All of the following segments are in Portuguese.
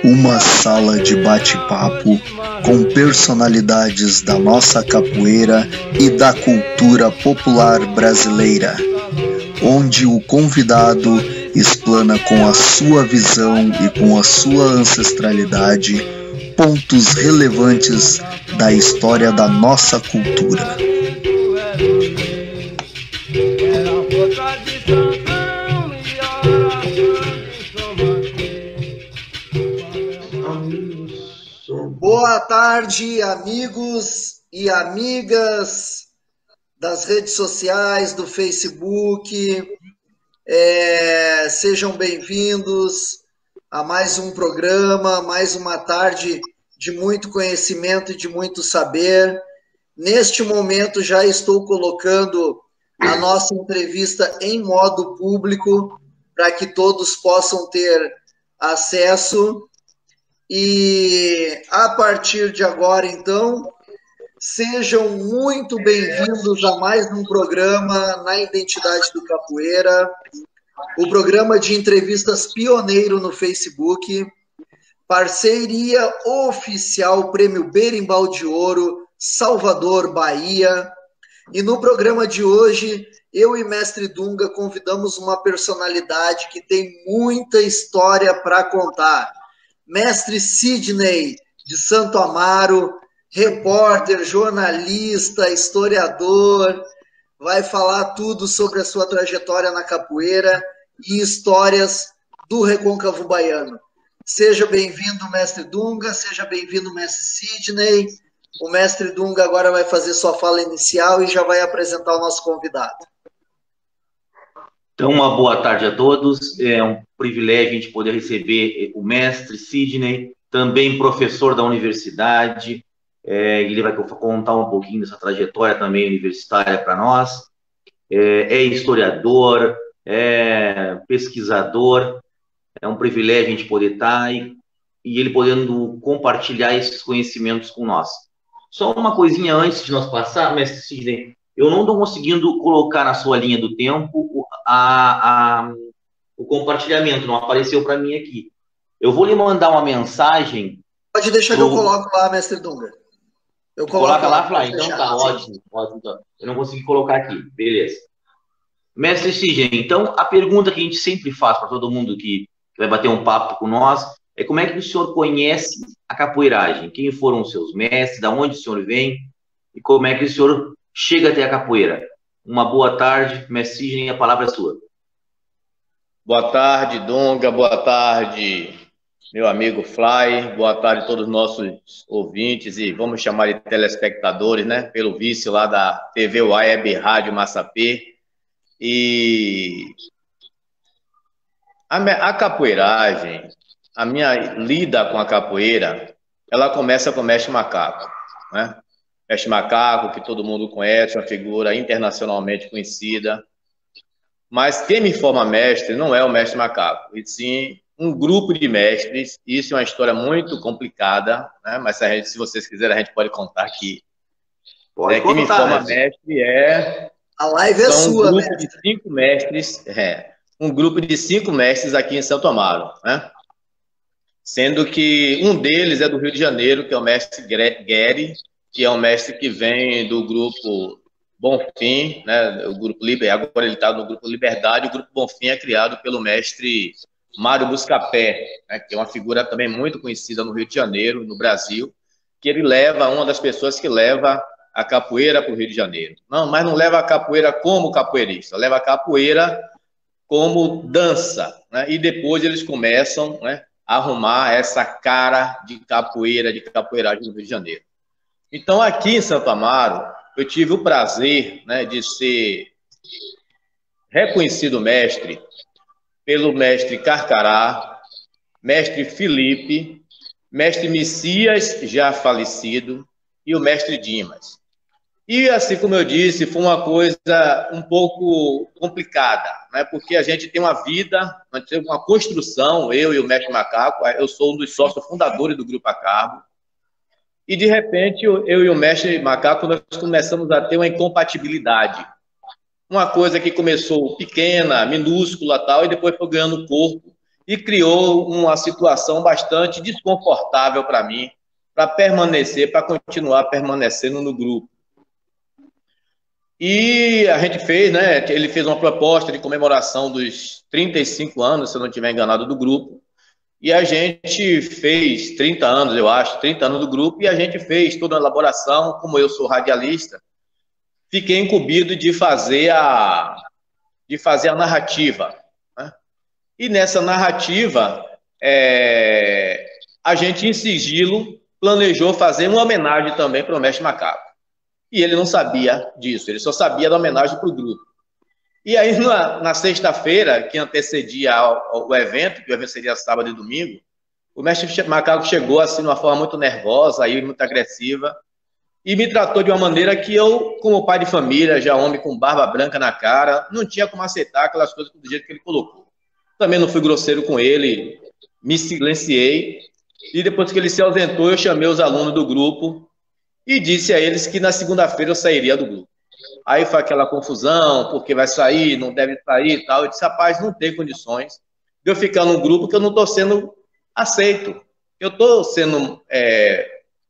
Uma sala de bate-papo com personalidades da nossa capoeira e da cultura popular brasileira, onde o convidado explana com a sua visão e com a sua ancestralidade pontos relevantes da história da nossa cultura. Boa tarde, amigos e amigas das redes sociais, do Facebook. Sejam bem-vindos a mais um programa, mais uma tarde de muito conhecimento e de muito saber. Neste momento já estou colocando a nossa entrevista em modo público para que todos possam ter acesso. E a partir de agora, então, sejam muito bem-vindos a mais um programa na Identidade do Capoeira, o programa de entrevistas pioneiro no Facebook, parceria oficial Prêmio Berimbau de Ouro, Salvador, Bahia. E no programa de hoje, eu e Mestre Dunga convidamos uma personalidade que tem muita história para contar. Mestre Sidney, de Santo Amaro, repórter, jornalista, historiador, vai falar tudo sobre a sua trajetória na capoeira e histórias do recôncavo baiano. Seja bem-vindo, Mestre Dunga, seja bem-vindo, Mestre Sidney. O Mestre Dunga agora vai fazer sua fala inicial e já vai apresentar o nosso convidado. Então, uma boa tarde a todos. É um privilégio a gente poder receber o mestre Sidney, também professor da universidade. Ele vai contar um pouquinho dessa trajetória também universitária para nós. É historiador, é pesquisador. É um privilégio a gente poder estar e ele podendo compartilhar esses conhecimentos com nós. Só uma coisinha antes de nós passar, mestre Sidney. Eu não estou conseguindo colocar na sua linha do tempo o compartilhamento, não apareceu para mim aqui. Eu vou lhe mandar uma mensagem. Pode deixar que eu coloco lá, Mestre Dunga. Coloca lá, Flávio. Então tá, ótimo. Então. Eu não consegui colocar aqui, beleza. Mestre Sidney, então a pergunta que a gente sempre faz para todo mundo que vai bater um papo com nós é como é que o senhor conhece a capoeiragem? Quem foram os seus mestres? Da onde o senhor vem? E como é que o senhor chega até a capoeira? Uma boa tarde, mestre Sidney, a palavra é sua. Boa tarde, Dunga, boa tarde, meu amigo Fly, boa tarde a todos os nossos ouvintes e vamos chamar de telespectadores, né, pelo vice lá da TV Web Rádio Massapê. E a capoeiragem, a minha lida com a capoeira, ela começa com o Mestre Macaco, né? Mestre Macaco, que todo mundo conhece, uma figura internacionalmente conhecida. Mas quem me forma mestre não é o Mestre Macaco, e sim um grupo de mestres. Isso é uma história muito complicada, né? Mas se vocês quiserem, a gente pode contar aqui. Quem me forma mestre é... A live é sua, grupo de 5 mestres, um grupo de 5 mestres aqui em Santo Amaro, né? Sendo que um deles é do Rio de Janeiro, que é o mestre Gueri, que é um mestre que vem do grupo Bonfim, né, o grupo agora ele está no grupo Liberdade. O grupo Bonfim é criado pelo mestre Mário Buscapé, né, que é uma figura também muito conhecida no Rio de Janeiro, no Brasil, que ele leva, uma das pessoas que leva a capoeira para o Rio de Janeiro. Mas não leva a capoeira como capoeirista, leva a capoeira como dança, né, e depois eles começam, né, a arrumar essa cara de capoeira, de capoeiragem no Rio de Janeiro. Então, aqui em Santo Amaro, eu tive o prazer, né, de ser reconhecido mestre pelo mestre Carcará, mestre Felipe, mestre Messias, já falecido, e o mestre Dimas. E, assim como eu disse, foi uma coisa um pouco complicada, né, porque a gente tem uma vida, a gente tem uma construção, eu e o mestre Macaco. Eu sou um dos sócios fundadores do Grupo Acarbo. E, de repente, eu e o mestre Macaco, nós começamos a ter uma incompatibilidade. Uma coisa que começou pequena, minúscula, tal, e depois foi ganhando corpo. e criou uma situação bastante desconfortável para mim, para permanecer, para continuar permanecendo no grupo. E a gente fez, né? Ele fez uma proposta de comemoração dos 35 anos, se eu não estiver enganado, do grupo. E a gente fez 30 anos, eu acho, 30 anos do grupo, e a gente fez toda a elaboração. Como eu sou radialista, fiquei incumbido de fazer a narrativa, né? E nessa narrativa, a gente, em sigilo, planejou fazer uma homenagem também para o Mestre Macaco. E ele não sabia disso, ele só sabia da homenagem para o grupo. E aí, na sexta-feira, que antecedia o evento, que o evento seria sábado e domingo, o Mestre Macaco chegou assim, de uma forma muito nervosa, aí, muito agressiva, e me tratou de uma maneira que eu, como pai de família, já homem com barba branca na cara, não tinha como aceitar aquelas coisas do jeito que ele colocou. Também não fui grosseiro com ele, me silenciei, e depois que ele se ausentou, eu chamei os alunos do grupo e disse a eles que na segunda-feira eu sairia do grupo. Aí foi aquela confusão, porque vai sair, não deve sair e tal. Eu disse, rapaz, não tem condições de eu ficar num grupo que eu não estou sendo aceito. Eu estou sendo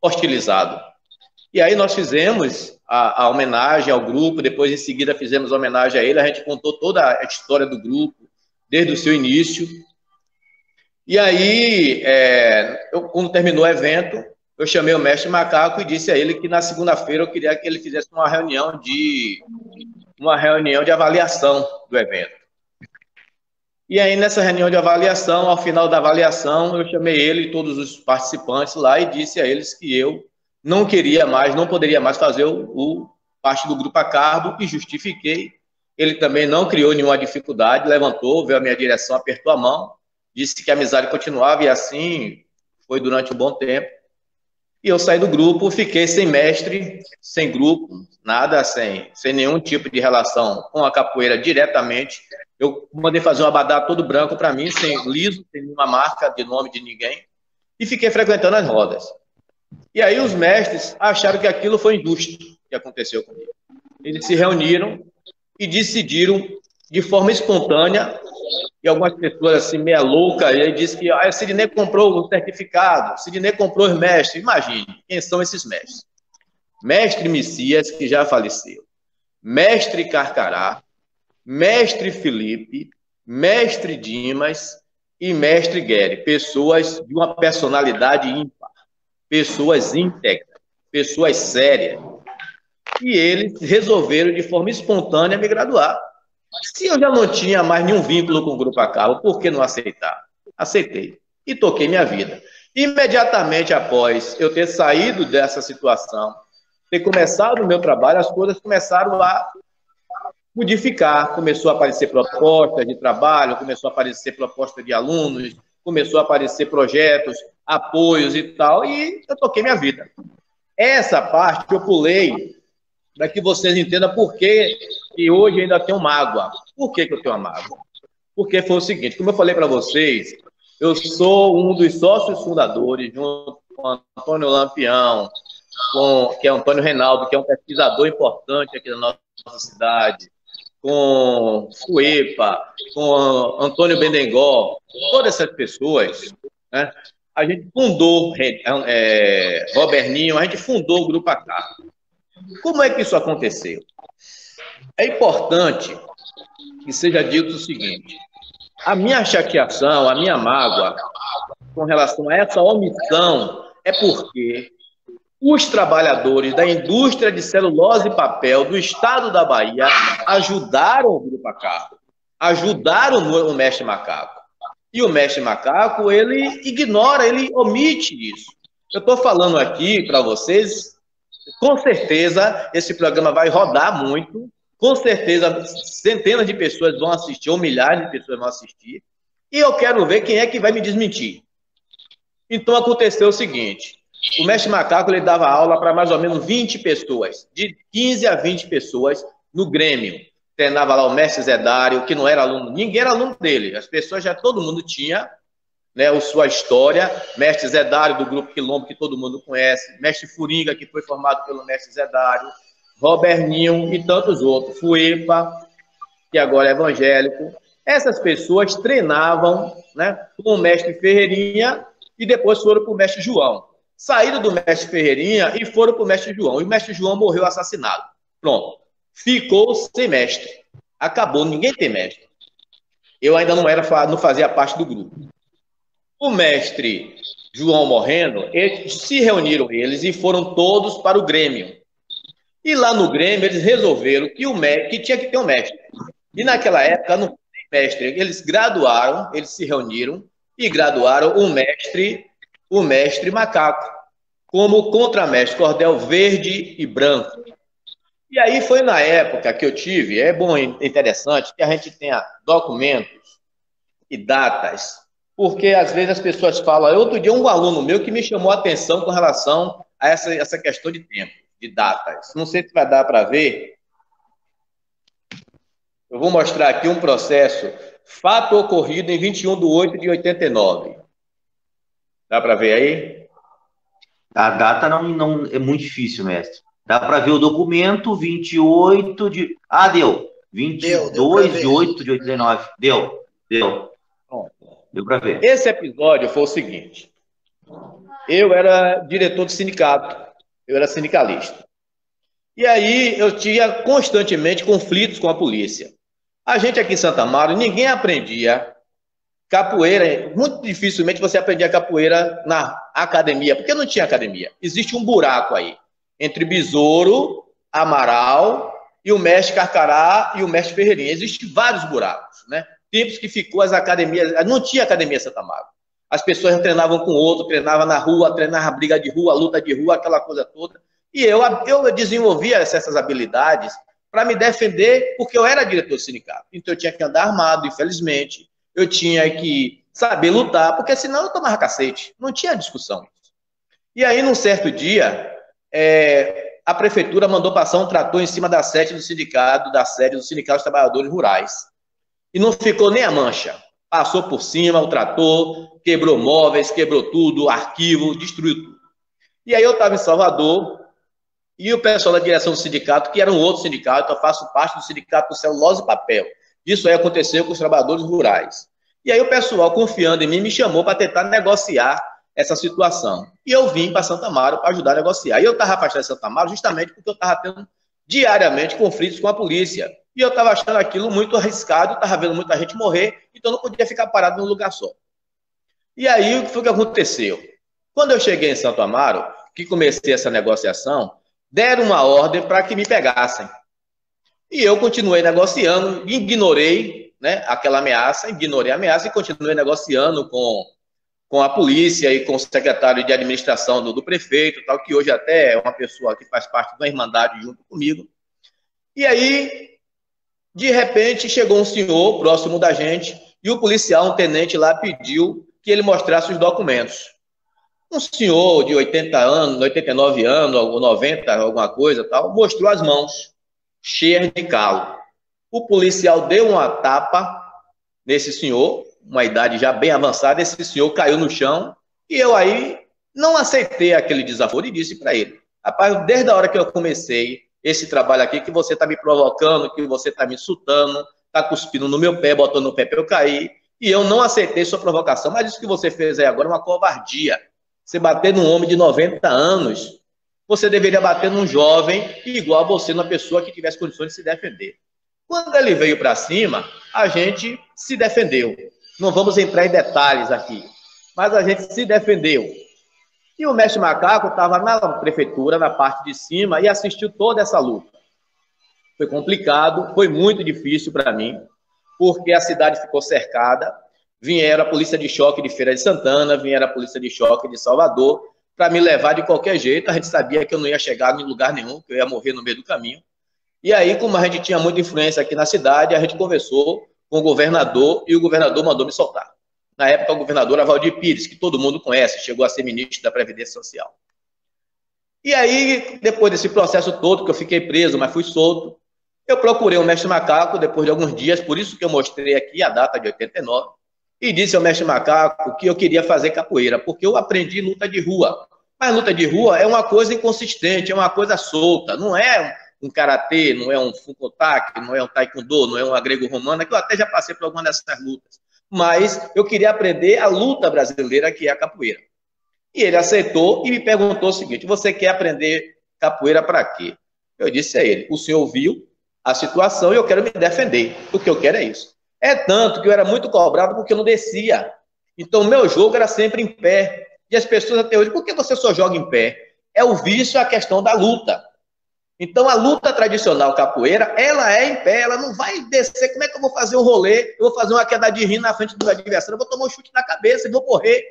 hostilizado. E aí nós fizemos a homenagem ao grupo, depois em seguida fizemos a homenagem a ele, a gente contou toda a história do grupo, desde o seu início. E aí, quando terminou o evento, eu chamei o Mestre Macaco e disse a ele que na segunda-feira eu queria que ele fizesse uma reunião de avaliação do evento. E aí, nessa reunião de avaliação, ao final da avaliação, eu chamei ele e todos os participantes lá e disse a eles que eu não queria mais, não poderia mais fazer parte do grupo a cargo, e justifiquei. Ele também não criou nenhuma dificuldade, levantou, veio à minha direção, apertou a mão, disse que a amizade continuava, e assim foi durante um bom tempo. E eu saí do grupo, fiquei sem mestre, sem grupo, nada, sem nenhum tipo de relação com a capoeira diretamente. Eu mandei fazer um abadá todo branco para mim, sem liso, sem nenhuma marca de nome de ninguém, e fiquei frequentando as rodas. E aí os mestres acharam que aquilo foi injusto, que aconteceu comigo. Eles se reuniram e decidiram, de forma espontânea, e algumas pessoas assim, meia louca, e aí disse que Sidney comprou o certificado, Sidney comprou os mestres. Imagine, quem são esses mestres? Mestre Messias, que já faleceu, Mestre Carcará, Mestre Felipe, Mestre Dimas e Mestre Guerre, pessoas de uma personalidade ímpar, pessoas íntegras, pessoas sérias. E eles resolveram, de forma espontânea, me graduar. Se eu já não tinha mais nenhum vínculo com o Grupo a Cargo, por que não aceitar? Aceitei e toquei minha vida. Imediatamente após eu ter saído dessa situação, ter começado o meu trabalho, as coisas começaram a modificar. Começou a aparecer proposta de trabalho, começou a aparecer proposta de alunos, começou a aparecer projetos, apoios e tal, e eu toquei minha vida. Essa parte eu pulei, para que vocês entendam por que hoje ainda tenho mágoa. Por que eu tenho uma mágoa? Porque foi o seguinte, como eu falei para vocês, eu sou um dos sócios fundadores, junto com Antônio Lampião, que é Antônio Reinaldo, que é um pesquisador importante aqui da nossa cidade, com Fuepa, com Antônio Bendengó, todas essas pessoas, né? A gente fundou, Roberninho, a gente fundou o Grupo a Cargo. Como é que isso aconteceu? É importante que seja dito o seguinte: a minha chateação, a minha mágoa com relação a essa omissão é porque os trabalhadores da indústria de celulose e papel do estado da Bahia ajudaram o Grupo a Cargo, ajudaram o Mestre Macaco. E o Mestre Macaco, ele ignora, ele omite isso. Eu estou falando aqui para vocês, com certeza esse programa vai rodar muito, com certeza centenas de pessoas vão assistir, ou milhares de pessoas vão assistir, e eu quero ver quem é que vai me desmentir. Então aconteceu o seguinte: o Mestre Macaco, ele dava aula para mais ou menos 20 pessoas, de 15 a 20 pessoas no Grêmio. Treinava lá o Mestre Zedário, que não era aluno, ninguém era aluno dele, as pessoas já, todo mundo tinha, né, a sua história. Mestre Zedário, do Grupo Quilombo, que todo mundo conhece, Mestre Furinga, que foi formado pelo Mestre Zedário, Roberninho e tantos outros, Fuepa, que agora é evangélico. Essas pessoas treinavam, né, com o mestre Ferreirinha e depois foram para o mestre João. Saíram do mestre Ferreirinha e foram para o mestre João. E o mestre João morreu assassinado. Pronto. Ficou sem mestre. Acabou, ninguém tem mestre. Eu ainda não fazia parte do grupo. O mestre João morrendo, se reuniram eles e foram todos para o Grêmio. E lá no Grêmio eles resolveram que tinha que ter um mestre. E naquela época não tem mestre. Eles graduaram, eles se reuniram e graduaram o mestre Macaco, como contramestre, cordel verde e branco. E aí foi na época que eu tive, é bom e interessante que a gente tenha documentos e datas, porque às vezes as pessoas falam. Outro dia um aluno meu que me chamou a atenção com relação a essa questão de tempo, de datas. Não sei se vai dar para ver. Eu vou mostrar aqui um processo, fato ocorrido em 21/8/89. Dá para ver aí? A data não é muito difícil, mestre. Dá para ver o documento, 28 de... Ah, deu. 22 de 8 de 89. Deu. Deu para ver. Esse episódio foi o seguinte. Eu era diretor de sindicato. Eu era sindicalista. E aí eu tinha constantemente conflitos com a polícia. A gente aqui em Santo Amaro, ninguém aprendia capoeira. Muito dificilmente você aprendia capoeira na academia, porque não tinha academia. Existe um buraco aí, entre Besouro, Amaral e o mestre Carcará e o mestre Ferreirinha. Existem vários buracos, né? Tempos que ficou as academias, não tinha academia em Santo Amaro. As pessoas treinavam com o outro, treinavam na rua, treinavam briga de rua, luta de rua, aquela coisa toda. E eu desenvolvia essas habilidades para me defender, porque eu era diretor do sindicato. Então eu tinha que andar armado, infelizmente. Eu tinha que saber lutar, porque senão eu tomava cacete. Não tinha discussão. E aí, num certo dia, a prefeitura mandou passar um trator em cima da sede do Sindicato dos Trabalhadores Rurais. E não ficou nem a mancha. Passou por cima o trator, quebrou móveis, quebrou tudo, arquivo, destruiu tudo. E aí eu estava em Salvador, e o pessoal da direção do sindicato, que era um outro sindicato, eu faço parte do sindicato do celulose e papel. Isso aí aconteceu com os trabalhadores rurais. E aí o pessoal, confiando em mim, me chamou para tentar negociar essa situação. E eu vim para Santo Amaro para ajudar a negociar. E eu estava afastado de Santo Amaro justamente porque eu estava tendo diariamente conflitos com a polícia. E eu estava achando aquilo muito arriscado, estava vendo muita gente morrer, então eu não podia ficar parado num lugar só. E aí o que foi que aconteceu? Quando eu cheguei em Santo Amaro, que comecei essa negociação, deram uma ordem para que me pegassem. E eu continuei negociando, ignorei, né, aquela ameaça, ignorei a ameaça e continuei negociando com a polícia e com o secretário de administração do prefeito, tal, que hoje até é uma pessoa que faz parte de uma irmandade junto comigo. E aí, de repente, chegou um senhor próximo da gente e o policial, um tenente lá, pediu que ele mostrasse os documentos. Um senhor de 80 anos, 89 anos, ou 90, alguma coisa, tal, mostrou as mãos cheias de calo. O policial deu uma tapa nesse senhor, uma idade já bem avançada, esse senhor caiu no chão, e eu aí não aceitei aquele desaforo e disse para ele: rapaz, desde a hora que eu comecei esse trabalho aqui, que você está me provocando, que você está me insultando, está cuspindo no meu pé, botando no pé para eu cair, e eu não aceitei sua provocação, mas isso que você fez aí agora é uma covardia. Você bater num homem de 90 anos, você deveria bater num jovem igual a você, numa pessoa que tivesse condições de se defender. Quando ele veio para cima, a gente se defendeu. Não vamos entrar em detalhes aqui, mas a gente se defendeu. E o mestre Macaco estava na prefeitura, na parte de cima, e assistiu toda essa luta. Foi complicado, foi muito difícil para mim, porque a cidade ficou cercada. Vieram a polícia de choque de Feira de Santana, vieram a polícia de choque de Salvador, para me levar de qualquer jeito. A gente sabia que eu não ia chegar em lugar nenhum, que eu ia morrer no meio do caminho. E aí, como a gente tinha muita influência aqui na cidade, a gente conversou com o governador e o governador mandou me soltar. Na época, o governador era Valdir Pires, que todo mundo conhece, chegou a ser ministro da Previdência Social. E aí, depois desse processo todo, que eu fiquei preso, mas fui solto, eu procurei o mestre Macaco, depois de alguns dias, por isso que eu mostrei aqui a data de 89, e disse ao mestre Macaco que eu queria fazer capoeira, porque eu aprendi luta de rua. Mas luta de rua é uma coisa inconsistente, é uma coisa solta, não é um karatê, não é um fukotak, não é um taekwondo, não é uma grego-romana, que eu até já passei por alguma dessas lutas. Mas eu queria aprender a luta brasileira, que é a capoeira. E ele aceitou e me perguntou o seguinte: você quer aprender capoeira para quê? Eu disse a ele: o senhor viu a situação e eu quero me defender. O que eu quero é isso. É tanto que eu era muito cobrado porque eu não descia. Então, meu jogo era sempre em pé. E as pessoas até hoje: por que você só joga em pé? É o vício, a questão da luta. Então, a luta tradicional capoeira, ela é em pé, ela não vai descer. Como é que eu vou fazer um rolê? Eu vou fazer uma queda de rim na frente do meu adversário, eu vou tomar um chute na cabeça e vou correr.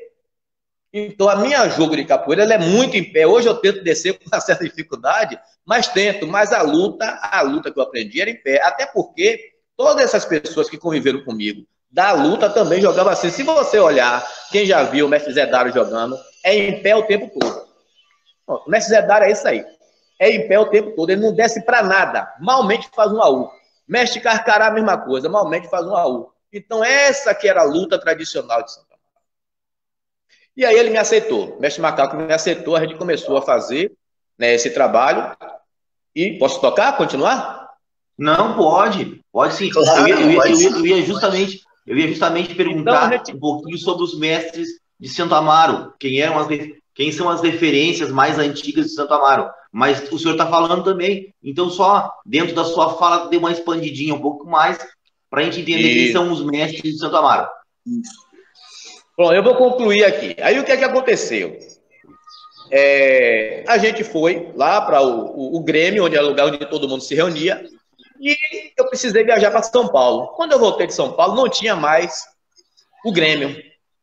Então, a minha jogo de capoeira ela é muito em pé. Hoje eu tento descer com uma certa dificuldade, mas tento. Mas a luta que eu aprendi era em pé. Até porque todas essas pessoas que conviveram comigo da luta também jogavam assim. Se você olhar, quem já viu o mestre Zé Dário jogando, é em pé o tempo todo. O mestre Zé Dário é isso aí. É em pé o tempo todo. Ele não desce para nada. Malmente faz um AU. Mestre Carcará, a mesma coisa. Malmente faz um AU. Então, essa que era a luta tradicional de São Paulo. E aí ele me aceitou, o mestre Macaco me aceitou, a gente começou a fazer, né, esse trabalho. E posso tocar, continuar? Não, pode sim. Claro, eu ia justamente perguntar Então, um pouquinho sobre os mestres de Santo Amaro, quem são as referências mais antigas de Santo Amaro. Mas o senhor está falando também, então só dentro da sua fala dê uma expandidinha um pouco mais para a gente entender quem são os mestres de Santo Amaro. Bom, eu vou concluir aqui. Aí o que é que aconteceu? A gente foi lá para o Grêmio, onde era o lugar onde todo mundo se reunia, e eu precisei viajar para São Paulo. Quando eu voltei de São Paulo, não tinha mais o Grêmio.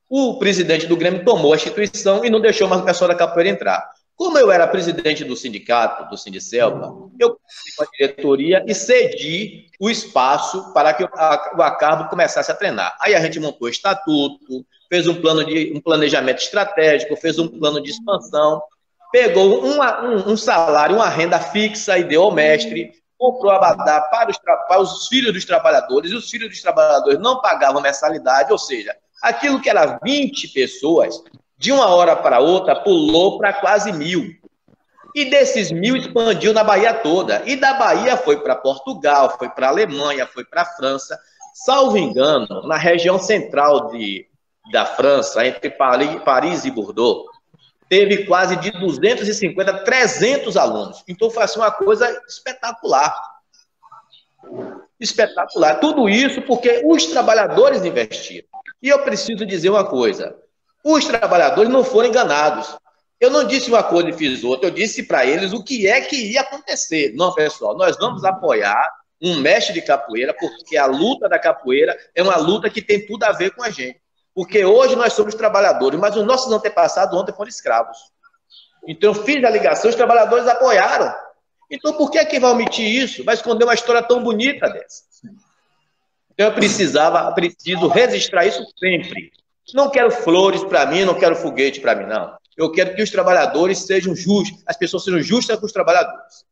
O presidente do Grêmio tomou a instituição e não deixou mais o pessoal da capoeira entrar. Como eu era presidente do sindicato, do Sindicelpa, eu conversei com a diretoria e cedi o espaço para que o Acarbo começasse a treinar. Aí a gente montou o estatuto, fez um planejamento estratégico, fez um plano de expansão, pegou um salário, uma renda fixa e deu ao mestre, comprou abadá para os filhos dos trabalhadores, e os filhos dos trabalhadores não pagavam mensalidade, ou seja, aquilo que era 20 pessoas, de uma hora para outra, pulou para quase 1.000. E desses 1.000 expandiu na Bahia toda. E da Bahia foi para Portugal, foi para Alemanha, foi para França. Salvo engano, na região central da França, entre Paris e Bordeaux, teve quase de 250 a 300 alunos. Então foi assim, uma coisa espetacular. Espetacular. Tudo isso porque os trabalhadores investiram. E eu preciso dizer uma coisa: os trabalhadores não foram enganados. Eu não disse uma coisa e fiz outra, eu disse para eles o que é que ia acontecer. Não, pessoal, nós vamos apoiar um mestre de capoeira, porque a luta da capoeira é uma luta que tem tudo a ver com a gente. Porque hoje nós somos trabalhadores, mas os nossos antepassados ontem foram escravos. Então eu fiz a ligação, os trabalhadores apoiaram. Então por que vai omitir isso? Vai esconder uma história tão bonita dessa? Então eu preciso registrar isso sempre. Não quero flores para mim, não quero foguete para mim, não. Eu quero que os trabalhadores sejam justos, as pessoas sejam justas com os trabalhadores.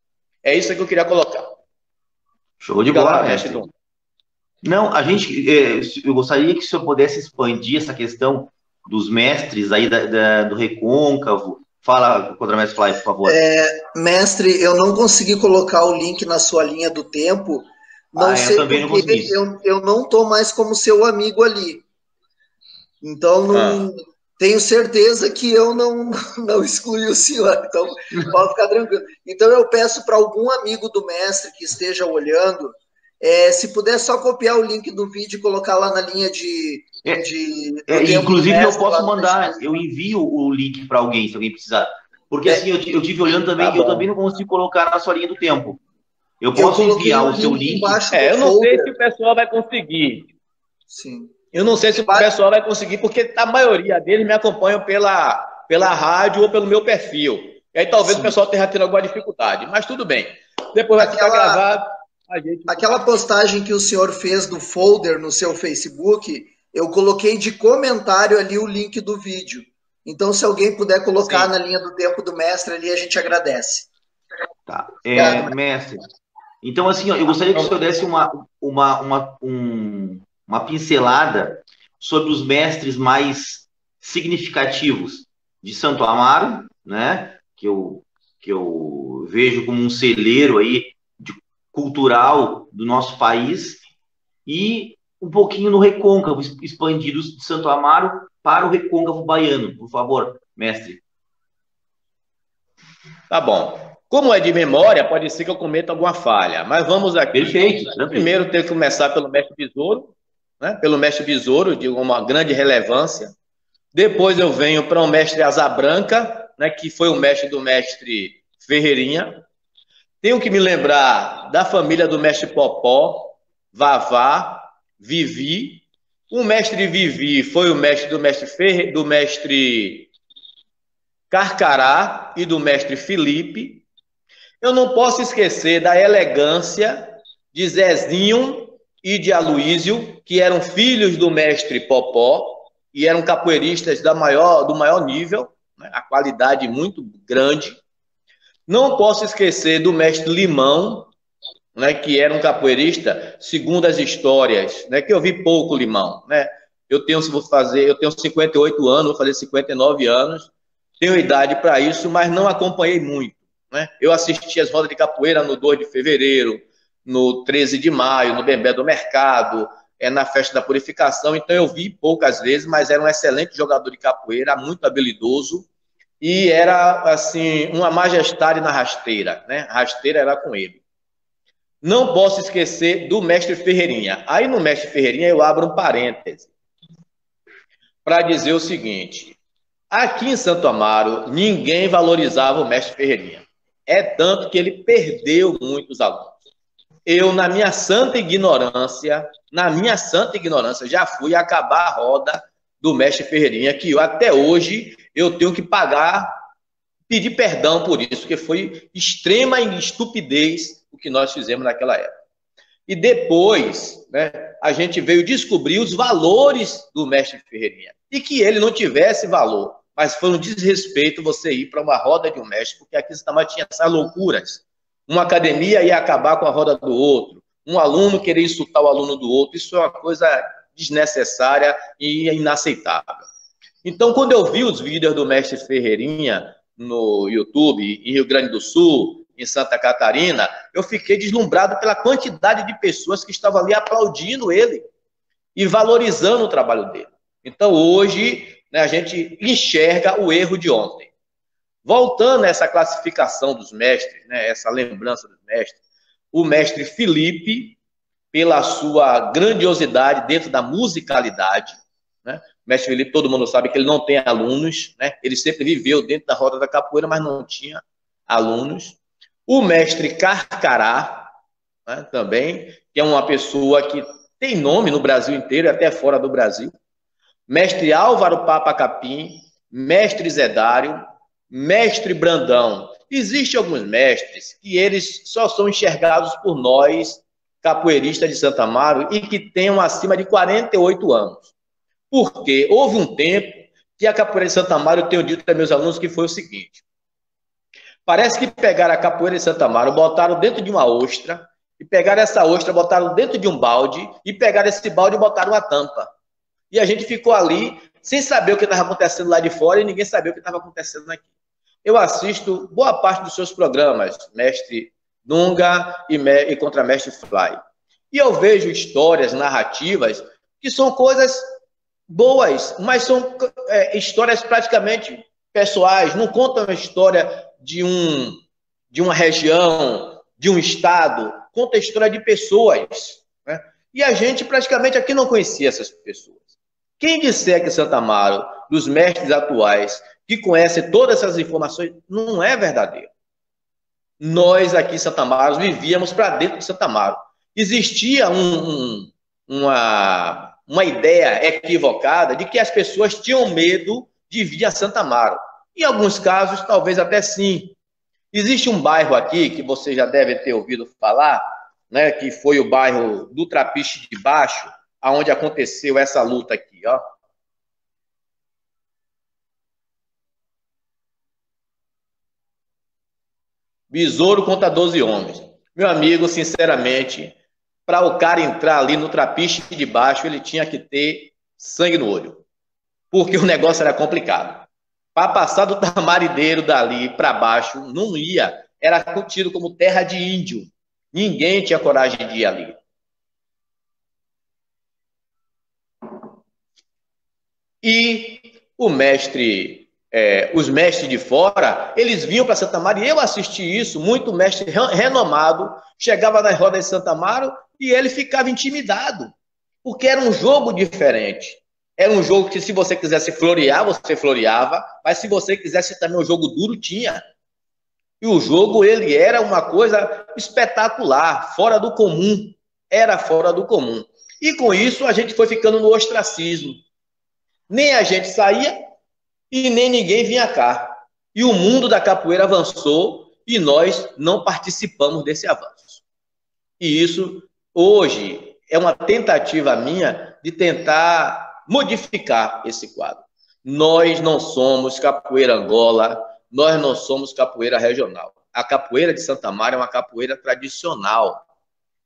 É isso que eu queria colocar. Show de bola, mestre. Não, eu gostaria que o senhor pudesse expandir essa questão dos mestres aí do recôncavo. Fala, Contramestre Flávio, por favor. Mestre, eu não consegui colocar o link na sua linha do tempo. Não sei porque eu não estou mais como seu amigo ali. Então, tenho certeza que eu não excluí o senhor. Então, pode ficar tranquilo. Então, eu peço para algum amigo do mestre que esteja olhando, se puder só copiar o link do vídeo e colocar lá na linha de inclusive, eu posso mandar, eu envio o link para alguém, se alguém precisar. Porque assim, eu tive olhando também, eu também não consigo colocar na sua linha do tempo. Eu posso enviar o seu link. Eu não sei se o pessoal vai conseguir. Sim. Eu não sei se o pessoal vai conseguir, porque a maioria deles me acompanham pela rádio ou pelo meu perfil. E aí talvez o pessoal tenha tido alguma dificuldade, mas tudo bem. Depois vai ficar gravado. Aquela postagem que o senhor fez do folder no seu Facebook, eu coloquei de comentário ali o link do vídeo. Então, se alguém puder colocar na linha do tempo do mestre ali, a gente agradece. Tá. Mestre, então assim, eu gostaria que o senhor desse uma pincelada sobre os mestres mais significativos de Santo Amaro, né? Que eu vejo como um celeiro aí cultural do nosso país e um pouquinho no recôncavo, expandido de Santo Amaro para o recôncavo baiano. Por favor, mestre. Tá bom. Como é de memória, pode ser que eu cometa alguma falha, mas vamos aqui. Perfeito. Primeiro, ter que começar pelo mestre Besouro, né? Pelo mestre Besouro, de uma grande relevância. Depois eu venho para o mestre Asa Branca, né, que foi o mestre do mestre Ferreirinha. Tenho que me lembrar da família do mestre Popó, Vavá, Vivi. O mestre Vivi foi o mestre do mestre Carcará e do mestre Felipe. Eu não posso esquecer da elegância de Zezinho e de Aloísio, que eram filhos do mestre Popó e eram capoeiristas do maior nível, né, a qualidade muito grande. Não posso esquecer do mestre Limão, né, que era um capoeirista, segundo as histórias, né, que eu vi pouco Limão, né? Eu tenho 58 anos, vou fazer 59 anos, tenho idade para isso, mas não acompanhei muito, né? Eu assisti as rodas de capoeira no 2 de fevereiro, no 13 de maio, no Bembé do Mercado, na Festa da Purificação, então eu vi poucas vezes, mas era um excelente jogador de capoeira, muito habilidoso, e era, assim, uma majestade na rasteira, né? A rasteira era com ele. Não posso esquecer do mestre Ferreirinha. Aí no mestre Ferreirinha eu abro um parêntese para dizer o seguinte: aqui em Santo Amaro ninguém valorizava o mestre Ferreirinha. É tanto que ele perdeu muitos alunos. Eu, na minha santa ignorância, já fui acabar a roda do mestre Ferreirinha, que até hoje eu tenho que pedir perdão por isso, porque foi extrema estupidez o que nós fizemos naquela época. E depois, né, a gente veio descobrir os valores do mestre Ferreirinha. E que ele não tivesse valor, mas foi um desrespeito você ir para uma roda de um mestre, porque aqui em Santa Maria tinha essas loucuras. Uma academia ia acabar com a roda do outro, um aluno querer insultar o aluno do outro, isso é uma coisa desnecessária e inaceitável. Então, quando eu vi os vídeos do mestre Ferreirinha no YouTube, em Rio Grande do Sul, em Santa Catarina, eu fiquei deslumbrado pela quantidade de pessoas que estavam ali aplaudindo ele e valorizando o trabalho dele. Então, hoje, né, a gente enxerga o erro de ontem. Voltando a essa classificação dos mestres, né, essa lembrança dos mestres, o mestre Felipe, pela sua grandiosidade dentro da musicalidade, né? O mestre Felipe, todo mundo sabe que ele não tem alunos, né? Ele sempre viveu dentro da roda da capoeira, mas não tinha alunos. O mestre Carcará, né, também, que é uma pessoa que tem nome no Brasil inteiro e até fora do Brasil. Mestre Álvaro Papa Capim, mestre Zedário, mestre Brandão. Existem alguns mestres que eles só são enxergados por nós, capoeiristas de Santa Amaro, e que tenham acima de 48 anos. Porque houve um tempo que a capoeira de Santa Amaro, eu tenho dito para meus alunos que foi o seguinte: parece que pegaram a capoeira de Santa Amaro, botaram dentro de uma ostra, e pegaram essa ostra, botaram dentro de um balde, e pegaram esse balde e botaram uma tampa. E a gente ficou ali, sem saber o que estava acontecendo lá de fora, e ninguém sabia o que estava acontecendo aqui. Eu assisto boa parte dos seus programas, mestre Dunga e contramestre Fly. E eu vejo histórias, narrativas, que são coisas boas, mas são histórias praticamente pessoais, não contam a história de uma região, de um estado, conta a história de pessoas, né? E a gente praticamente aqui não conhecia essas pessoas. Quem disser que Santa Amaro, dos mestres atuais, que conhecem todas essas informações, não é verdadeiro. Nós aqui em Santa Amaro vivíamos para dentro de Santa Amaro. Existia uma ideia equivocada de que as pessoas tinham medo de vir a Santa Amaro. Em alguns casos, talvez até sim. Existe um bairro aqui, que você já deve ter ouvido falar, né, que foi o bairro do Trapiche de Baixo, onde aconteceu essa luta aqui, ó. Besouro contra 12 homens. Meu amigo, sinceramente, para o cara entrar ali no Trapiche de Baixo, ele tinha que ter sangue no olho, porque o negócio era complicado. Para passar do Tamarideiro dali para baixo, não ia. Era tido como terra de índio. Ninguém tinha coragem de ir ali. E os mestres de fora, eles vinham para Santo Amaro, e eu assisti isso, muito mestre renomado, chegava nas rodas de Santo Amaro e ele ficava intimidado, porque era um jogo diferente. Era um jogo que, se você quisesse florear, você floreava, mas se você quisesse também um jogo duro, tinha. E o jogo, ele era uma coisa espetacular, fora do comum. Era fora do comum. E com isso, a gente foi ficando no ostracismo. Nem a gente saía e nem ninguém vinha cá. E o mundo da capoeira avançou e nós não participamos desse avanço. E isso, hoje, é uma tentativa minha de tentar modificar esse quadro. Nós não somos capoeira Angola, nós não somos capoeira regional. A capoeira de Santo Amaro é uma capoeira tradicional.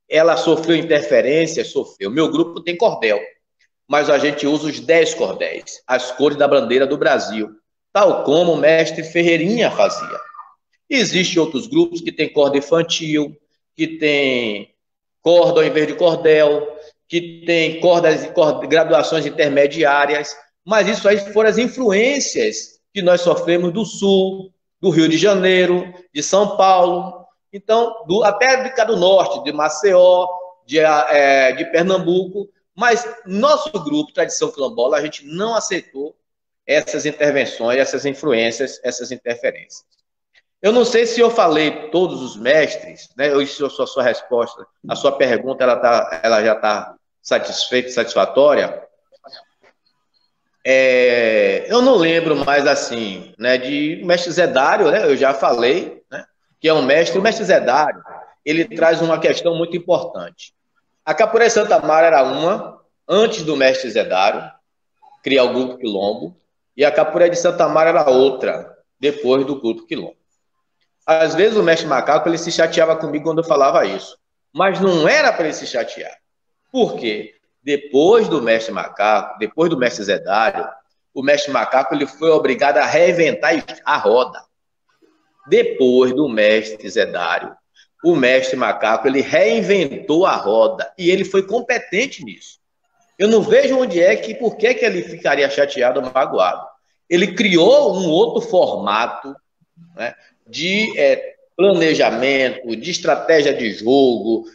Ela sofreu interferências, sofreu. Meu grupo tem cordel, mas a gente usa os 10 cordéis, as cores da bandeira do Brasil, tal como o mestre Ferreirinha fazia. Existem outros grupos que têm corda infantil, que tem corda ao invés de cordel, que tem graduações intermediárias, mas isso aí foram as influências que nós sofremos do Sul, do Rio de Janeiro, de São Paulo, então, até do Norte, de Maceió, de Pernambuco, mas nosso grupo, Tradição Quilombola, a gente não aceitou essas intervenções, essas influências, essas interferências. Eu não sei se eu falei todos os mestres, né? Se a sua resposta, a sua pergunta, ela já está satisfeita, satisfatória. Eu não lembro mais assim, né? De mestre Zé Dário, né? Eu já falei, né? Que é um mestre. O mestre Zé Dário, ele traz uma questão muito importante. A capoeira de Santo Amaro era uma, antes do mestre Zé Dário criar o Grupo Quilombo, e a capoeira de Santo Amaro era outra, depois do Grupo Quilombo. Às vezes o mestre Macaco, ele se chateava comigo quando eu falava isso, mas não era para ele se chatear. Por quê? Depois do mestre Macaco, depois do mestre Zé Dário, o mestre Macaco, ele foi obrigado a reinventar a roda. Depois do mestre Zé Dário, o mestre Macaco, ele reinventou a roda, e ele foi competente nisso. Eu não vejo por que ele ficaria chateado ou magoado. Ele criou um outro formato, né, de planejamento, de estratégia de jogo,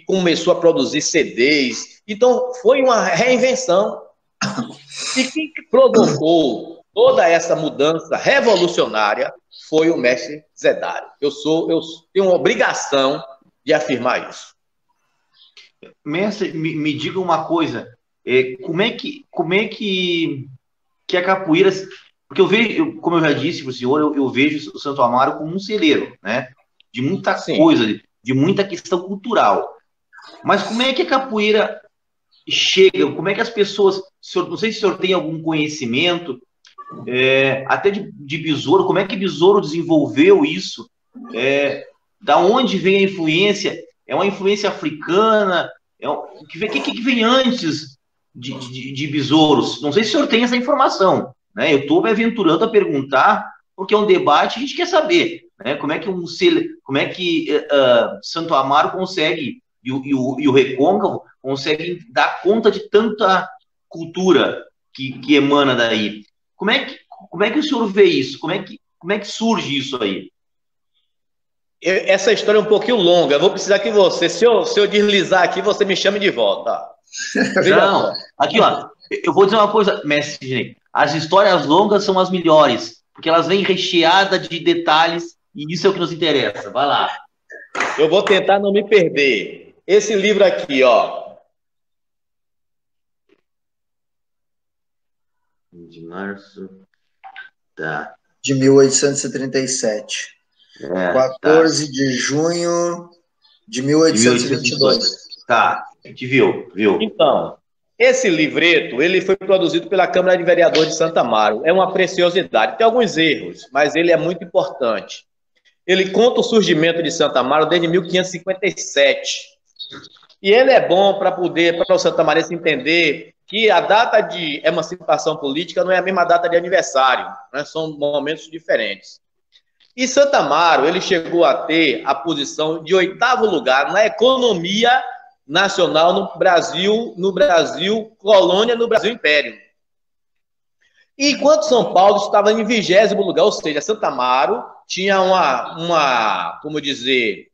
começou a produzir CDs. Então, foi uma reinvenção. E quem provocou toda essa mudança revolucionária foi o mestre Zé Dário. Eu tenho uma obrigação de afirmar isso. Mestre, me diga uma coisa, como é que a capoeira... Porque eu vejo, como eu já disse para o senhor, eu vejo o Santo Amaro como um celeiro, né? De muita coisa, de muita questão cultural. Mas como é que a capoeira chega? Como é que as pessoas... Não sei se o senhor tem algum conhecimento, até de Besouro, como é que Besouro desenvolveu isso? Da onde vem a influência? É uma influência africana? O que vem antes de Besouros? Não sei se o senhor tem essa informação, né? Eu estou me aventurando a perguntar, porque é um debate, a gente quer saber, né? Como é que Santo Amaro consegue, e o Recôncavo conseguem dar conta de tanta cultura que emana daí. Como é que o senhor vê isso? Como é que surge isso aí? Essa história é um pouquinho longa. Eu vou precisar que você, se eu deslizar aqui, você me chame de volta. Não, aqui, ó. Eu vou dizer uma coisa, mestre Ginei. As histórias longas são as melhores, porque elas vêm recheadas de detalhes, e isso é o que nos interessa. Vai lá. Eu vou tentar não me perder. Esse livro aqui, ó. De março. Tá. De 1837. 14 de junho de 1822. Tá, a gente viu. Então, esse livreto, ele foi produzido pela Câmara de Vereadores de Santo Amaro. É uma preciosidade. Tem alguns erros, mas ele é muito importante. Ele conta o surgimento de Santo Amaro desde 1557. E ele é bom para o santamarense entender que a data de emancipação política não é a mesma data de aniversário, né? São momentos diferentes. E Santo Amaro, ele chegou a ter a posição de 8º lugar na economia nacional no Brasil, colônia, no Brasil Império. Enquanto São Paulo estava em 20º lugar, ou seja, Santo Amaro tinha como dizer,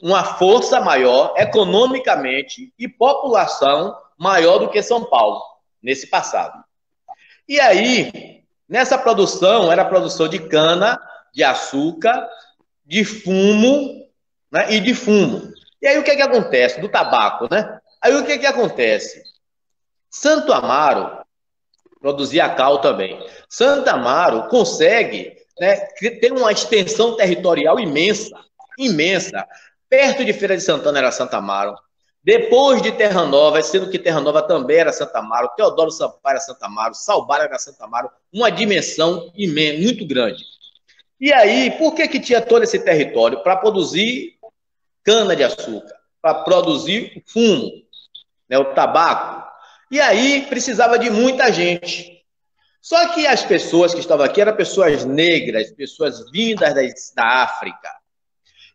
uma força maior economicamente e população maior do que São Paulo, nesse passado. E aí, nessa produção, era a produção de cana, de açúcar, de fumo, né, e de fumo. E aí o que acontece? Do tabaco, né? Aí o que acontece? Santo Amaro produzia cal também. Santo Amaro consegue, né, ter uma extensão territorial imensa, imensa. Perto de Feira de Santana era Santo Amaro. Depois de Terra Nova, sendo que Terra Nova também era Santo Amaro, Teodoro Sampaio era Santo Amaro, Salbara era Santo Amaro, uma dimensão imensa, muito grande. E aí, por que tinha todo esse território? Para produzir cana-de-açúcar, para produzir fumo, né, o tabaco. E aí, precisava de muita gente. Só que as pessoas que estavam aqui eram pessoas negras, pessoas vindas da África.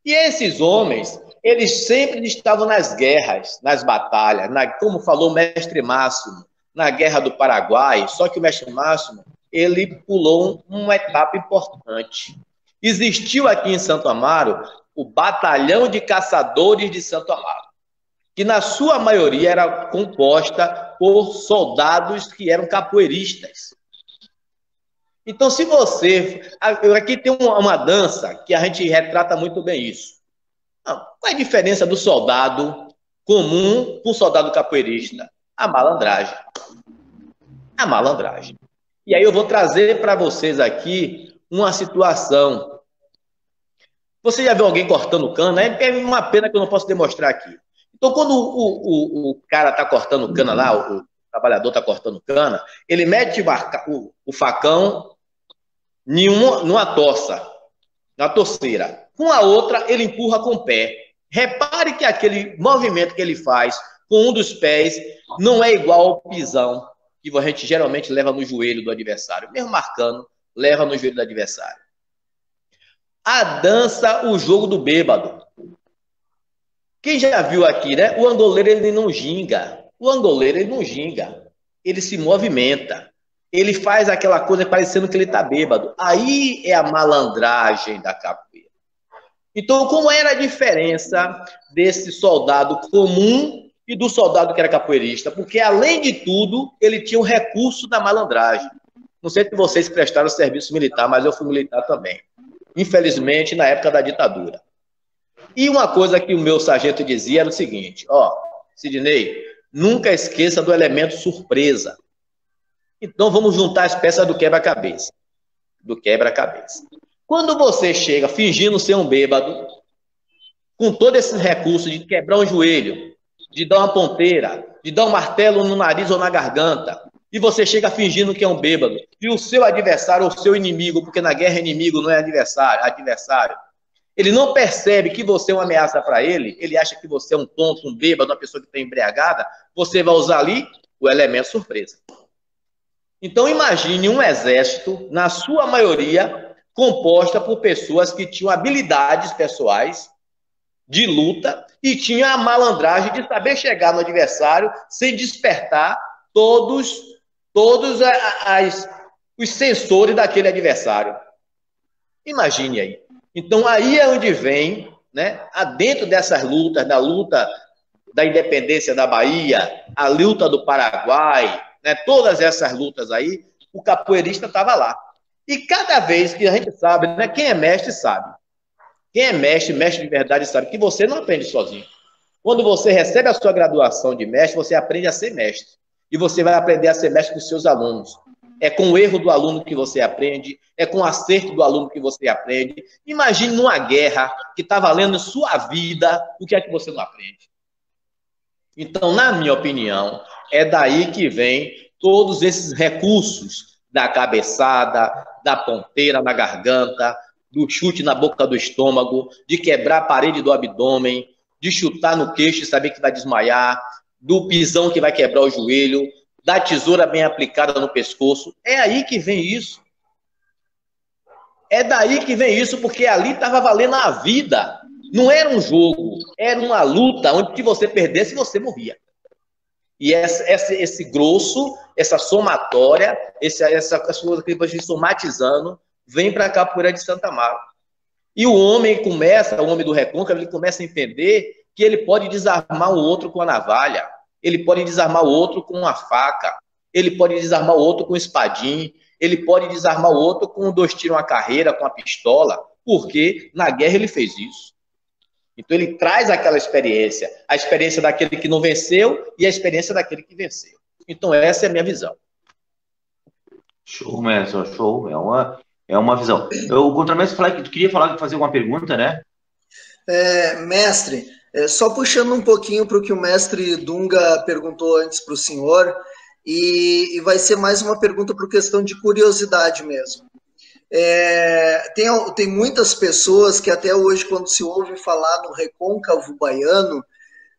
E esses homens, eles sempre estavam nas guerras, nas batalhas, como falou o mestre Máximo, na Guerra do Paraguai, só que o mestre Máximo, ele pulou uma etapa importante. Existiu aqui em Santo Amaro o Batalhão de Caçadores de Santo Amaro, que na sua maioria era composta por soldados que eram capoeiristas. Então, se você... Aqui tem uma dança que a gente retrata muito bem isso. Qual é a diferença do soldado comum com o soldado capoeirista? A malandragem. A malandragem. E aí eu vou trazer para vocês aqui uma situação. Você já viu alguém cortando cana? É uma pena que eu não posso demonstrar aqui. Então, quando o cara está cortando cana lá, o trabalhador está cortando cana, ele mete o facão numa toça, na torceira. Com a outra, ele empurra com o pé. Repare que aquele movimento que ele faz com um dos pés não é igual ao pisão que a gente geralmente leva no joelho do adversário. Mesmo marcando, leva no joelho do adversário. A dança, o jogo do bêbado. Quem já viu aqui, né? O angoleiro, ele não ginga. O angoleiro, ele não ginga. Ele se movimenta. Ele faz aquela coisa parecendo que ele está bêbado. Aí é a malandragem da capoeira. Então, como era a diferença desse soldado comum e do soldado que era capoeirista? Porque, além de tudo, ele tinha o recurso da malandragem. Não sei se vocês prestaram serviço militar, mas eu fui militar também. Infelizmente, na época da ditadura. E uma coisa que o meu sargento dizia era o seguinte, Sidney, nunca esqueça do elemento surpresa. Então, vamos juntar as peças do quebra-cabeça. Do quebra-cabeça. Quando você chega fingindo ser um bêbado, com todos esses recursos de quebrar um joelho, de dar uma ponteira, de dar um martelo no nariz ou na garganta, e você chega fingindo que é um bêbado, e o seu adversário, ou o seu inimigo, porque na guerra inimigo não é adversário, ele não percebe que você é uma ameaça para ele, ele acha que você é um tonto, um bêbado, uma pessoa que está embriagada, você vai usar ali o elemento surpresa. Então, imagine um exército, na sua maioria, composta por pessoas que tinham habilidades pessoais de luta e tinham a malandragem de saber chegar no adversário sem despertar todos os sensores daquele adversário. Imagine aí. Então, aí é onde vem, né, dentro dessas lutas, da luta da independência da Bahia, a luta do Paraguai, né, todas essas lutas aí, o capoeirista estava lá. E cada vez que a gente sabe, né, quem é mestre sabe. Quem é mestre de verdade sabe que você não aprende sozinho. Quando você recebe a sua graduação de mestre, você aprende a ser mestre. E você vai aprender a ser mestre com seus alunos. É com o erro do aluno que você aprende, é com o acerto do aluno que você aprende. Imagine numa guerra que está valendo sua vida, o que é que você não aprende? Então, na minha opinião, é daí que vem todos esses recursos da cabeçada, da ponteira na garganta, do chute na boca do estômago, de quebrar a parede do abdômen, de chutar no queixo e saber que vai desmaiar, do pisão que vai quebrar o joelho, da tesoura bem aplicada no pescoço. É aí que vem isso. É daí que vem isso, porque ali estava valendo a vida. Não era um jogo, era uma luta onde se você perdesse, você morria. E esse grosso, essa somatória, essa coisa que a gente somatizando, vem para a capoeira de Santo Amaro. E o homem do recôncavo, ele começa a entender que ele pode desarmar o outro com a navalha, ele pode desarmar o outro com uma faca, ele pode desarmar o outro com um espadim, ele pode desarmar o outro com 2 tiros, uma carreira, com a pistola, porque na guerra ele fez isso. Então ele traz aquela experiência, a experiência daquele que não venceu e a experiência daquele que venceu. Então essa é a minha visão. Show, mestre, show. É uma visão. O contramestre queria fazer alguma pergunta, né? Mestre, só puxando um pouquinho para o que o mestre Dunga perguntou antes para o senhor, e vai ser mais uma pergunta por questão de curiosidade mesmo. Tem muitas pessoas que até hoje, quando se ouve falar no recôncavo baiano,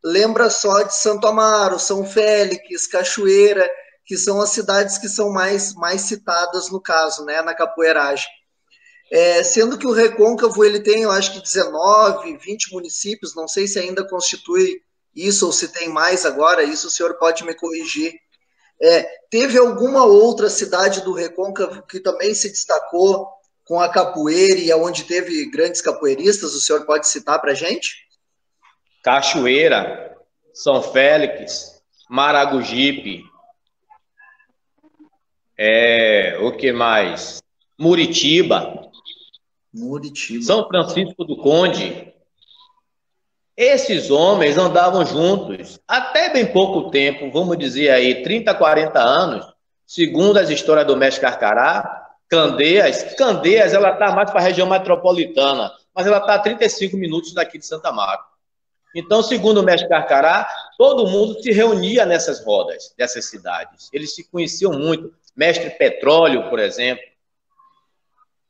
lembra só de Santo Amaro, São Félix, Cachoeira, que são as cidades que são mais citadas no caso, né, na capoeiragem. Sendo que o recôncavo ele tem, eu acho que 19, 20 municípios, não sei se ainda constitui isso ou se tem mais agora, isso o senhor pode me corrigir. Teve alguma outra cidade do recôncavo que também se destacou com a capoeira e onde teve grandes capoeiristas? O senhor pode citar para a gente? Cachoeira, São Félix, Maragogipe, o que mais? Muritiba, São Francisco do Conde. Esses homens andavam juntos até bem pouco tempo, vamos dizer aí 30, 40 anos, segundo as histórias do mestre Carcará. Candeias ela está mais para a região metropolitana, mas ela está a 35 minutos daqui de Santo Amaro. Então, segundo o mestre Carcará, todo mundo se reunia nessas rodas, dessas cidades. Eles se conheciam muito. Mestre Petróleo, por exemplo.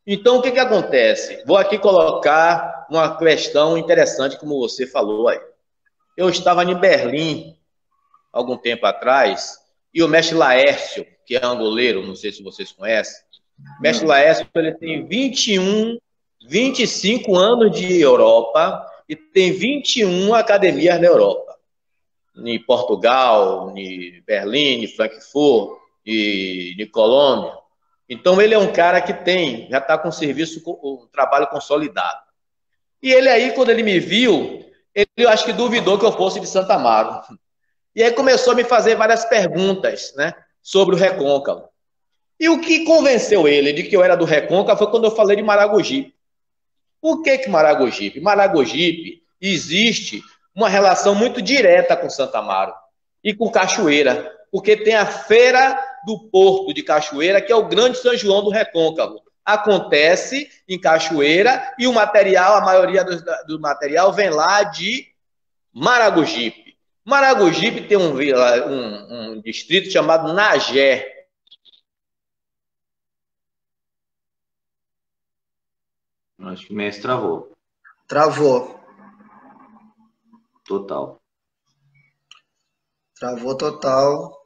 Então, o que acontece? Vou aqui colocar uma questão interessante, como você falou aí. Eu estava em Berlim, algum tempo atrás, e o mestre Laércio, que é angoleiro, não sei se vocês conhecem, o mestre Laércio, ele tem 25 anos de Europa e tem 21 academias na Europa. Em Portugal, em Berlim, em Frankfurt, em Colômbia. Então, ele é um cara que já está com um trabalho consolidado. E ele aí, quando ele me viu, eu acho que duvidou que eu fosse de Santo Amaro. E aí começou a me fazer várias perguntas, né, sobre o recôncavo. E o que convenceu ele de que eu era do recôncavo foi quando eu falei de Maragogipe. Por que Maragogipe? Maragogipe existe uma relação muito direta com Santo Amaro e com Cachoeira, porque tem a Feira do Porto de Cachoeira, que é o grande São João do Recôncavo. Acontece em Cachoeira e a maioria do material vem lá de Maragogipe. Maragogipe tem um distrito chamado Nagé. Acho que o mestre travou. Travou. Total. Travou total.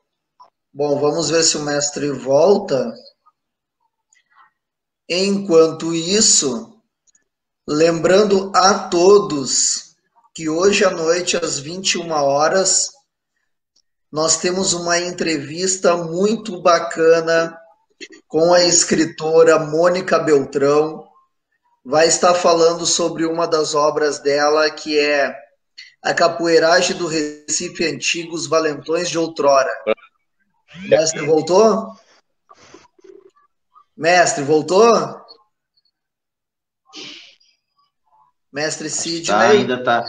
Bom, vamos ver se o mestre volta. Enquanto isso, lembrando a todos que hoje à noite, às 21 horas, nós temos uma entrevista muito bacana com a escritora Mônica Beltrão. Vai estar falando sobre uma das obras dela, que é A Capoeiragem do Recife Antigo, os Valentões de Outrora. Mestre, voltou? Mestre, voltou? Mestre Sidney? Ainda tá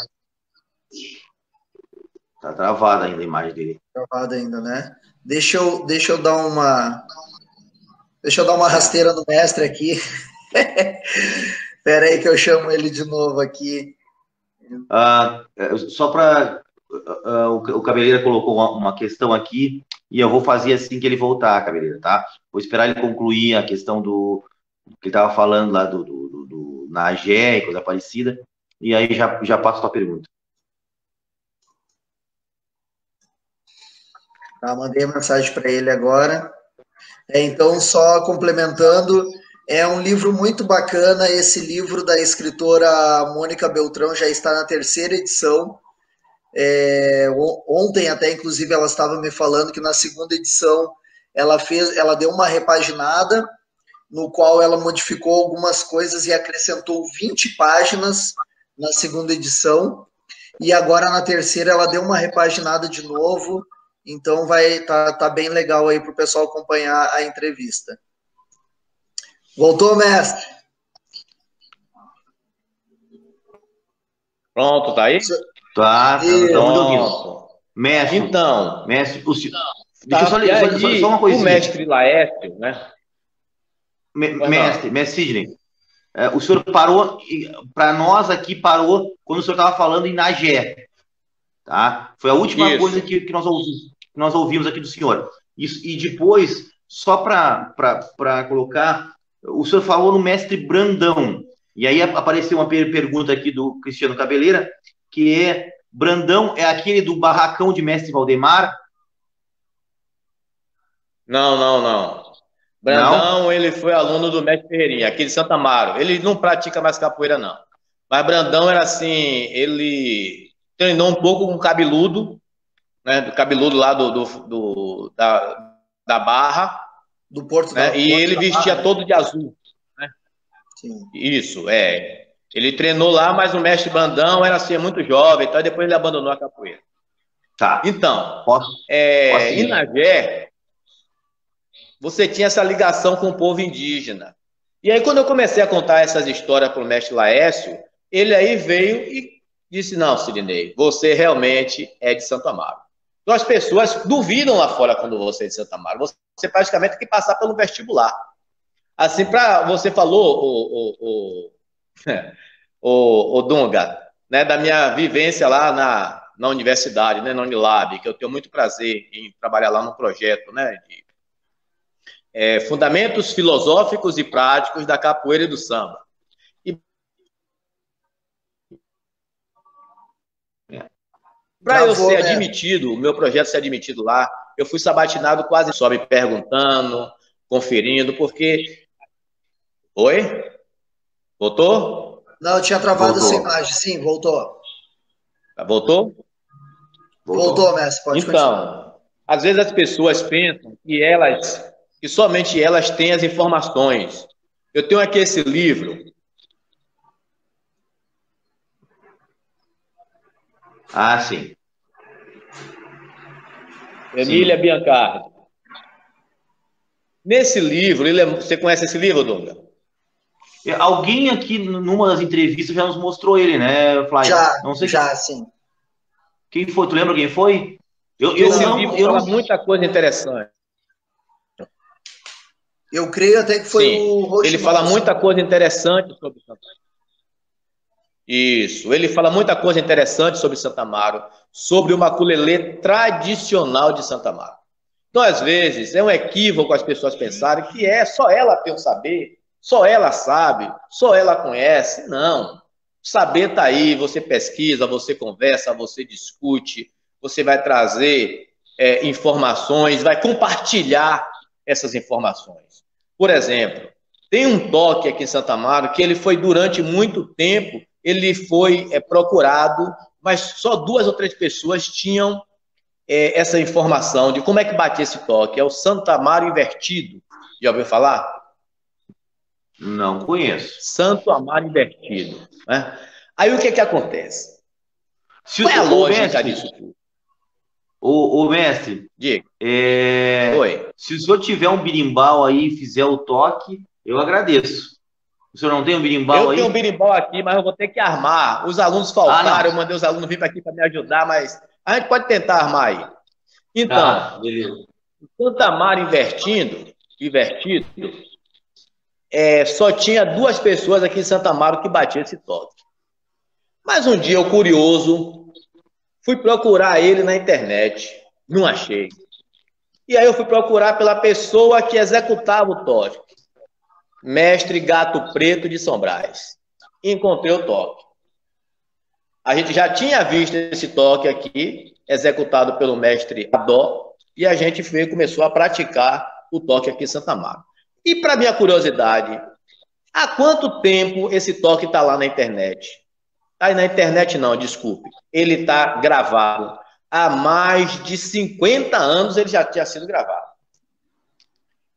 travada ainda a imagem dele. Travada ainda, né? Deixa eu dar uma rasteira no mestre aqui. Espera aí que eu chamo ele de novo aqui. Só para... o Cabeleira colocou uma questão aqui e eu vou fazer assim que ele voltar, Cabeleira, tá? Vou esperar ele concluir a questão do que ele estava falando lá do Nagé e coisa parecida, e aí já passo a tua pergunta. Tá, mandei a mensagem para ele agora. Então, só complementando, É um livro muito bacana. Esse livro da escritora Mônica Beltrão já está na 3ª edição. Ontem até, inclusive, ela estava me falando que na 2ª edição ela deu uma repaginada, no qual ela modificou algumas coisas e acrescentou 20 páginas na 2ª edição. E agora na 3ª ela deu uma repaginada de novo. Então tá bem legal aí para o pessoal acompanhar a entrevista. Voltou, mestre? Pronto, tá aí? Tá muito ouvindo. Mestre, então, mestre, deixa eu só uma coisinha. O mestre Laércio, né? Mestre Sidney, o senhor parou, para nós aqui, parou quando o senhor estava falando em Nagé, tá? Foi a última coisa que nós ouvimos aqui do senhor. Isso, e depois, só para colocar, o senhor falou no mestre Brandão, e aí apareceu uma pergunta aqui do Cristiano Cabeleira, que é, Brandão é aquele do barracão de mestre Valdemar? Não. Brandão, não? Ele foi aluno do mestre Ferreirinha, aqui de Santa Amaro. Ele não pratica mais capoeira, não. Mas Brandão era assim, ele treinou um pouco com o Cabeludo, né? Do Cabeludo lá da Barra. Do Porto, né? E ele vestia Barra, todo de azul. Né? Sim. Isso, Ele treinou lá, mas o mestre Brandão era assim, muito jovem, então depois ele abandonou a capoeira. Tá. Então, posso em Nagé, você tinha essa ligação com o povo indígena. E aí, quando eu comecei a contar essas histórias para o mestre Laércio, ele aí veio e disse, não, Sidney, você realmente é de Santo Amaro. Então, as pessoas duvidam lá fora quando você é de Santo Amaro. Você praticamente tem que passar pelo vestibular. Assim, você falou, o Dunga, né, da minha vivência lá na universidade, né, na Unilab, que eu tenho muito prazer em trabalhar lá no projeto, né, de Fundamentos Filosóficos e Práticos da Capoeira e do Samba. Para eu ser admitido, o meu projeto ser admitido lá, eu fui sabatinado quase só, me perguntando, conferindo, porque... Oi? Voltou? Não, eu tinha travado essa imagem. Sim, voltou. Voltou? Voltou, mestre, pode continuar. Então, às vezes as pessoas pensam que somente elas têm as informações. Eu tenho aqui esse livro. Ah, sim. Emília Biancardi. Nesse livro, você conhece esse livro, Dunga? Alguém aqui, numa das entrevistas, já nos mostrou ele, né, Flávio? Sim. Quem foi? Tu lembra quem foi? Esse livro fala muita coisa interessante. Eu creio até que foi o Roxinol. Ele fala muita coisa interessante sobre Santa Amaro. Isso. Ele fala muita coisa interessante sobre Santa Amaro, sobre o maculelê tradicional de Santa Amaro. Então, às vezes, é um equívoco as pessoas pensarem que só ela tem o saber, só ela sabe, só ela conhece. Não. O saber está aí, você pesquisa, você conversa, você discute, você vai trazer informações, vai compartilhar essas informações. Por exemplo, tem um toque aqui em Santa Amaro que ele foi durante muito tempo, ele foi procurado, mas só 2 ou 3 pessoas tinham essa informação de como é que batia esse toque. É o Santa Amaro invertido. Já ouviu falar? Não conheço. Santo Amaro invertido. Né? Aí o que acontece? Qual é a lógica disso tudo? O mestre, Diga. Oi. Se o senhor tiver um birimbau aí e fizer o toque, eu agradeço. O senhor não tem um birimbau aí? Eu tenho um birimbau aqui, mas eu vou ter que armar. Os alunos faltaram, eu mandei os alunos vir aqui para me ajudar, mas a gente pode tentar armar aí. Então, beleza. O Santa Amaro invertido, só tinha 2 pessoas aqui em Santa Amaro que batiam esse toque. Mas um dia, eu curioso, fui procurar ele na internet, não achei. E aí eu fui procurar pela pessoa que executava o toque. Mestre Gato Preto de São Brás. Encontrei o toque. A gente já tinha visto esse toque aqui, executado pelo mestre Adó, e a gente começou a praticar o toque aqui em Santa Amaro. E para minha curiosidade, Há quanto tempo esse toque está lá na internet? Aí na internet não, desculpe. Ele está gravado. Há mais de 50 anos ele já tinha sido gravado.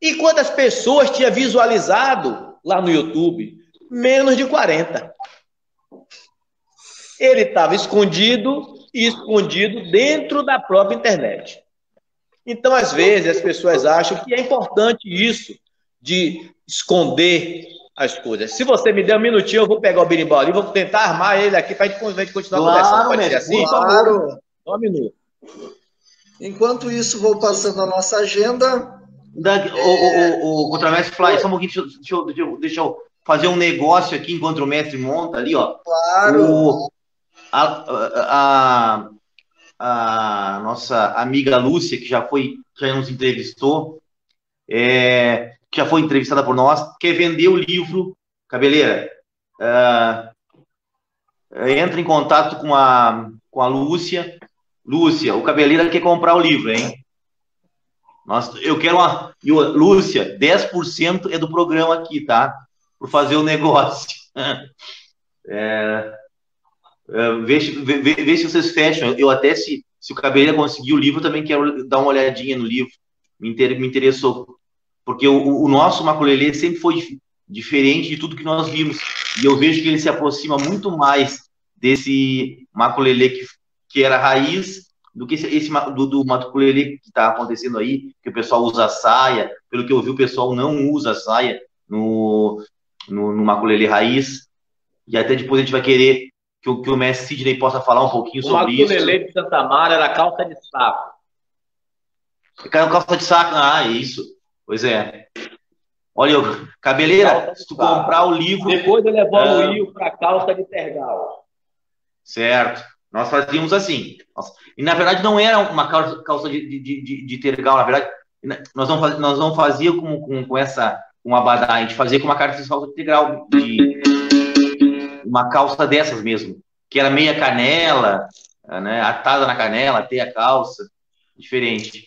E quantas pessoas tinha visualizado lá no YouTube? Menos de 40. Ele estava escondido e escondido dentro da própria internet. Então, às vezes, as pessoas acham que é importante isso de esconder as coisas. Se você me der um minutinho, eu vou pegar o berimbau ali, vou tentar armar ele aqui para a gente continuar conversando. Pode ser assim? Claro. Só um minuto. Enquanto isso, vou passando a nossa agenda. O contramestre Fly, só um pouquinho, deixa eu fazer um negócio aqui enquanto o mestre monta ali, ó. Claro. A nossa amiga Lúcia, que já nos entrevistou, que já foi entrevistada por nós, quer vender o livro. Cabeleira, entra em contato com a Lúcia. Lúcia, o Cabeleira quer comprar o livro, hein? Eu quero Lúcia, 10% é do programa aqui, tá? Por fazer o negócio. Vê se vocês fecham. Eu até, se o Cabeleira conseguir o livro, também quero dar uma olhadinha no livro. Me interessou. Porque o nosso maculelê sempre foi diferente de tudo que nós vimos. E eu vejo que ele se aproxima muito mais desse maculelê que era raiz do que esse do maculelê que está acontecendo aí, que o pessoal usa saia. Pelo que eu vi, o pessoal não usa saia no maculelê raiz. E até depois a gente vai querer que o mestre Sidney possa falar um pouquinho sobre isso. O maculelê de Santa Mara era calça de saco. Calça de saco, isso. Pois é. Olha, Cabeleira, se tu comprar o livro... Depois ele evoluiu para calça de tergal. Certo. Nós fazíamos assim. E, na verdade, não era uma calça de tergal. Na verdade, nós não fazíamos com abadá. A gente fazia com uma calça de tergal. Uma calça dessas mesmo. Que era meia canela, né, atada na canela, até a calça. Diferente.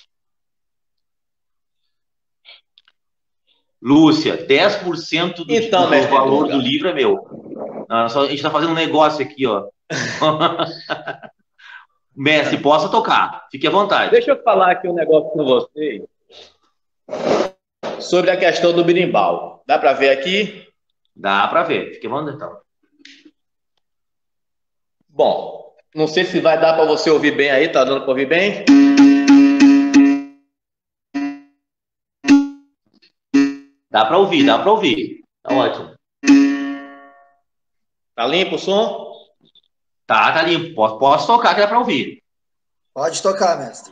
Lúcia, 10% do valor do livro é meu. A gente está fazendo um negócio aqui, ó. Mestre, possa tocar. Fique à vontade. Deixa eu falar aqui um negócio com vocês sobre a questão do berimbau. Dá para ver aqui? Dá para ver. Fique à vontade, então. Bom, não sei se vai dar para você ouvir bem aí. Tá dando para ouvir bem? Dá para ouvir, dá para ouvir. Tá ótimo. Tá limpo o som? Tá limpo. Posso tocar que dá para ouvir. Pode tocar, mestre.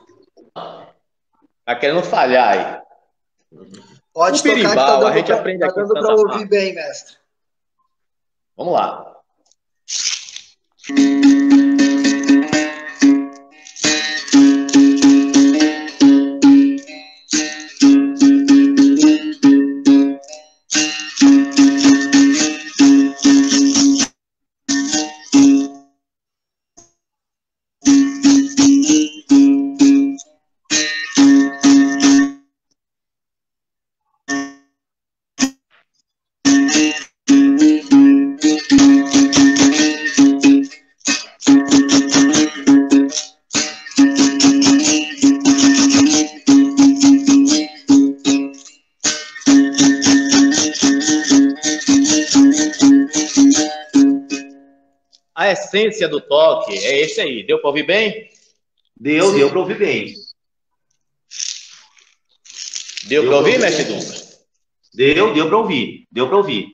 Tá querendo falhar aí. Pode tocar que tá dando, a gente aprende aqui dando para ouvir bem, mestre. Vamos lá. A essência do toque é esse aí. Deu para ouvir bem? Deu para ouvir bem. Deu para ouvir, mestre Douglas? Deu para ouvir. Deu para ouvir.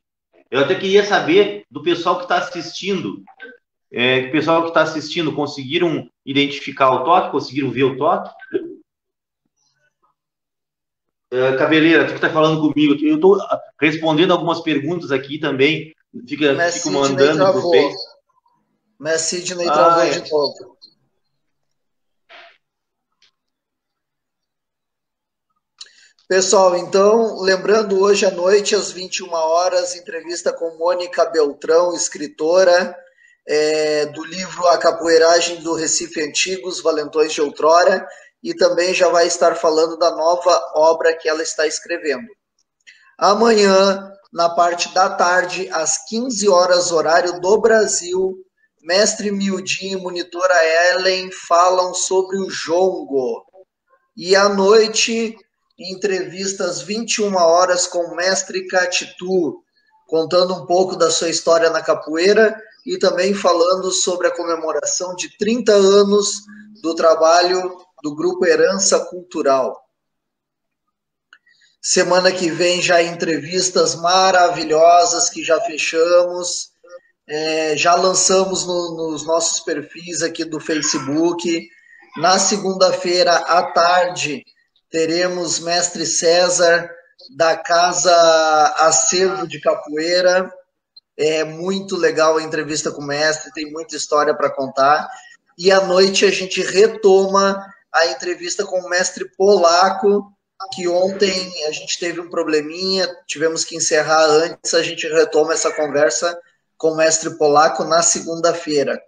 Eu até queria saber do pessoal que está assistindo. O pessoal que está assistindo, conseguiram identificar o toque? Conseguiram ver o toque? Cabeleira, tu que está falando comigo, eu estou respondendo algumas perguntas aqui também. Fico mandando para vocês. Mas Sidney travou de novo. Pessoal, então, lembrando, hoje à noite, às 21 horas, entrevista com Mônica Beltrão, escritora do livro A Capoeiragem do Recife Antigo, Os Valentões de Outrora, e também já vai estar falando da nova obra que ela está escrevendo. Amanhã, na parte da tarde, às 15 horas, horário do Brasil, mestre Mildinho e monitora Ellen falam sobre o jongo. E à noite, entrevistas 21 horas com o mestre Catitu, contando um pouco da sua história na capoeira e também falando sobre a comemoração de 30 anos do trabalho do Grupo Herança Cultural. Semana que vem já entrevistas maravilhosas que já fechamos, já lançamos nos nossos perfis aqui do Facebook. Na segunda-feira à tarde teremos mestre César da Casa Acervo de Capoeira. É muito legal a entrevista com o mestre, tem muita história para contar. E à noite a gente retoma a entrevista com o mestre Polaco, que ontem a gente teve um probleminha, tivemos que encerrar antes, a gente retoma essa conversa com o mestre Polaco na segunda-feira.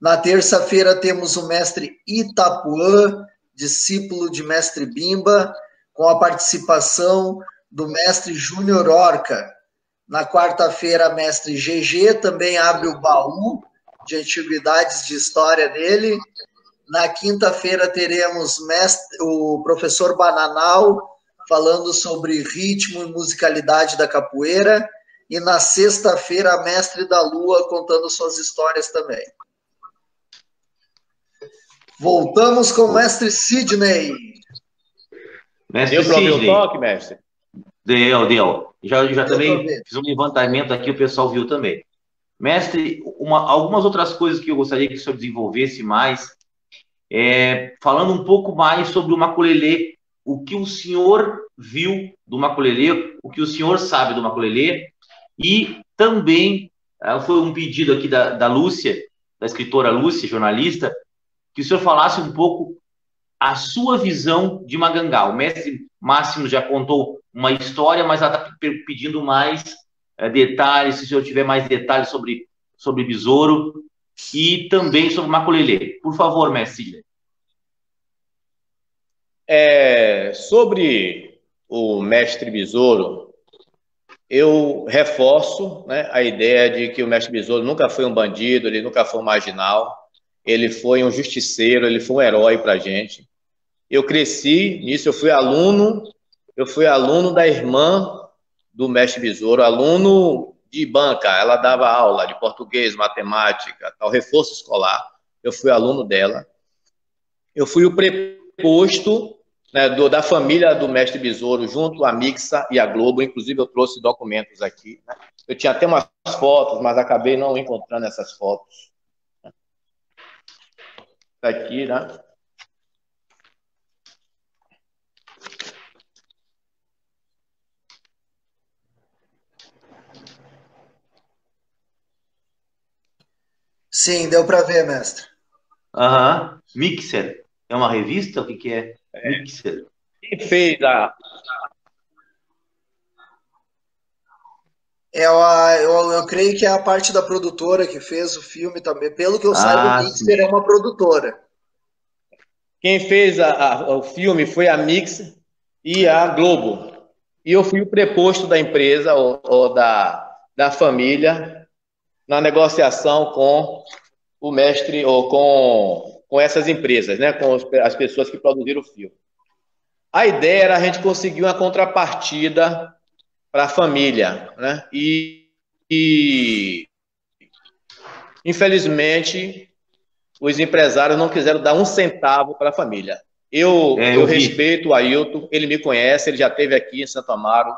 Na terça-feira temos o mestre Itapuã, discípulo de mestre Bimba, com a participação do mestre Júnior Orca. Na quarta-feira, mestre GG também abre o baú de antiguidades de história dele. Na quinta-feira teremos o professor Bananal falando sobre ritmo e musicalidade da capoeira. E na sexta-feira, a mestre da Lua contando suas histórias também. Voltamos com o mestre Sidney. Mestre Deu para ouvir o Sidney. toque, mestre? Deu. Já também ver. fiz um levantamento aqui, o pessoal viu também. Mestre, algumas outras coisas que eu gostaria que o senhor desenvolvesse mais, falando um pouco mais sobre o maculelê, o que o senhor viu do maculelê, o que o senhor sabe do maculelê, e também foi um pedido aqui da Lúcia, da escritora Lúcia, jornalista, que o senhor falasse um pouco a sua visão de Magangal. O mestre Máximo já contou uma história, mas ela está pedindo mais detalhes, se o senhor tiver mais detalhes sobre besouro e também sobre maculelê. Por favor, mestre. Sobre o mestre besouro, eu reforço, né, a ideia de que o mestre besouro nunca foi um bandido, ele nunca foi um marginal, ele foi um justiceiro, ele foi um herói para a gente. Eu cresci nisso, eu fui aluno da irmã do mestre besouro, aluno de banca, ela dava aula de português, matemática, tal, reforço escolar, eu fui aluno dela. Eu fui o preposto, né, da família do mestre besouro, junto à Mixa e à Globo, inclusive eu trouxe documentos aqui, né? Eu tinha até umas fotos, mas acabei não encontrando essas fotos. Tá aqui, né? Sim, deu para ver, mestre. Mixer. É uma revista? O que é? Mixer. Quem fez a... Eu creio que é a parte da produtora que fez o filme também. Pelo que eu saiba, o Mixer é uma produtora. Quem fez o filme foi a Mix e a Globo. E eu fui o preposto da empresa ou da família na negociação com o mestre ou com essas empresas, né, com as pessoas que produziram o filme. A ideia era a gente conseguir uma contrapartida para a família, né? E infelizmente os empresários não quiseram dar um centavo para a família. Eu respeito o Ailton, ele me conhece, ele já esteve aqui em Santo Amaro,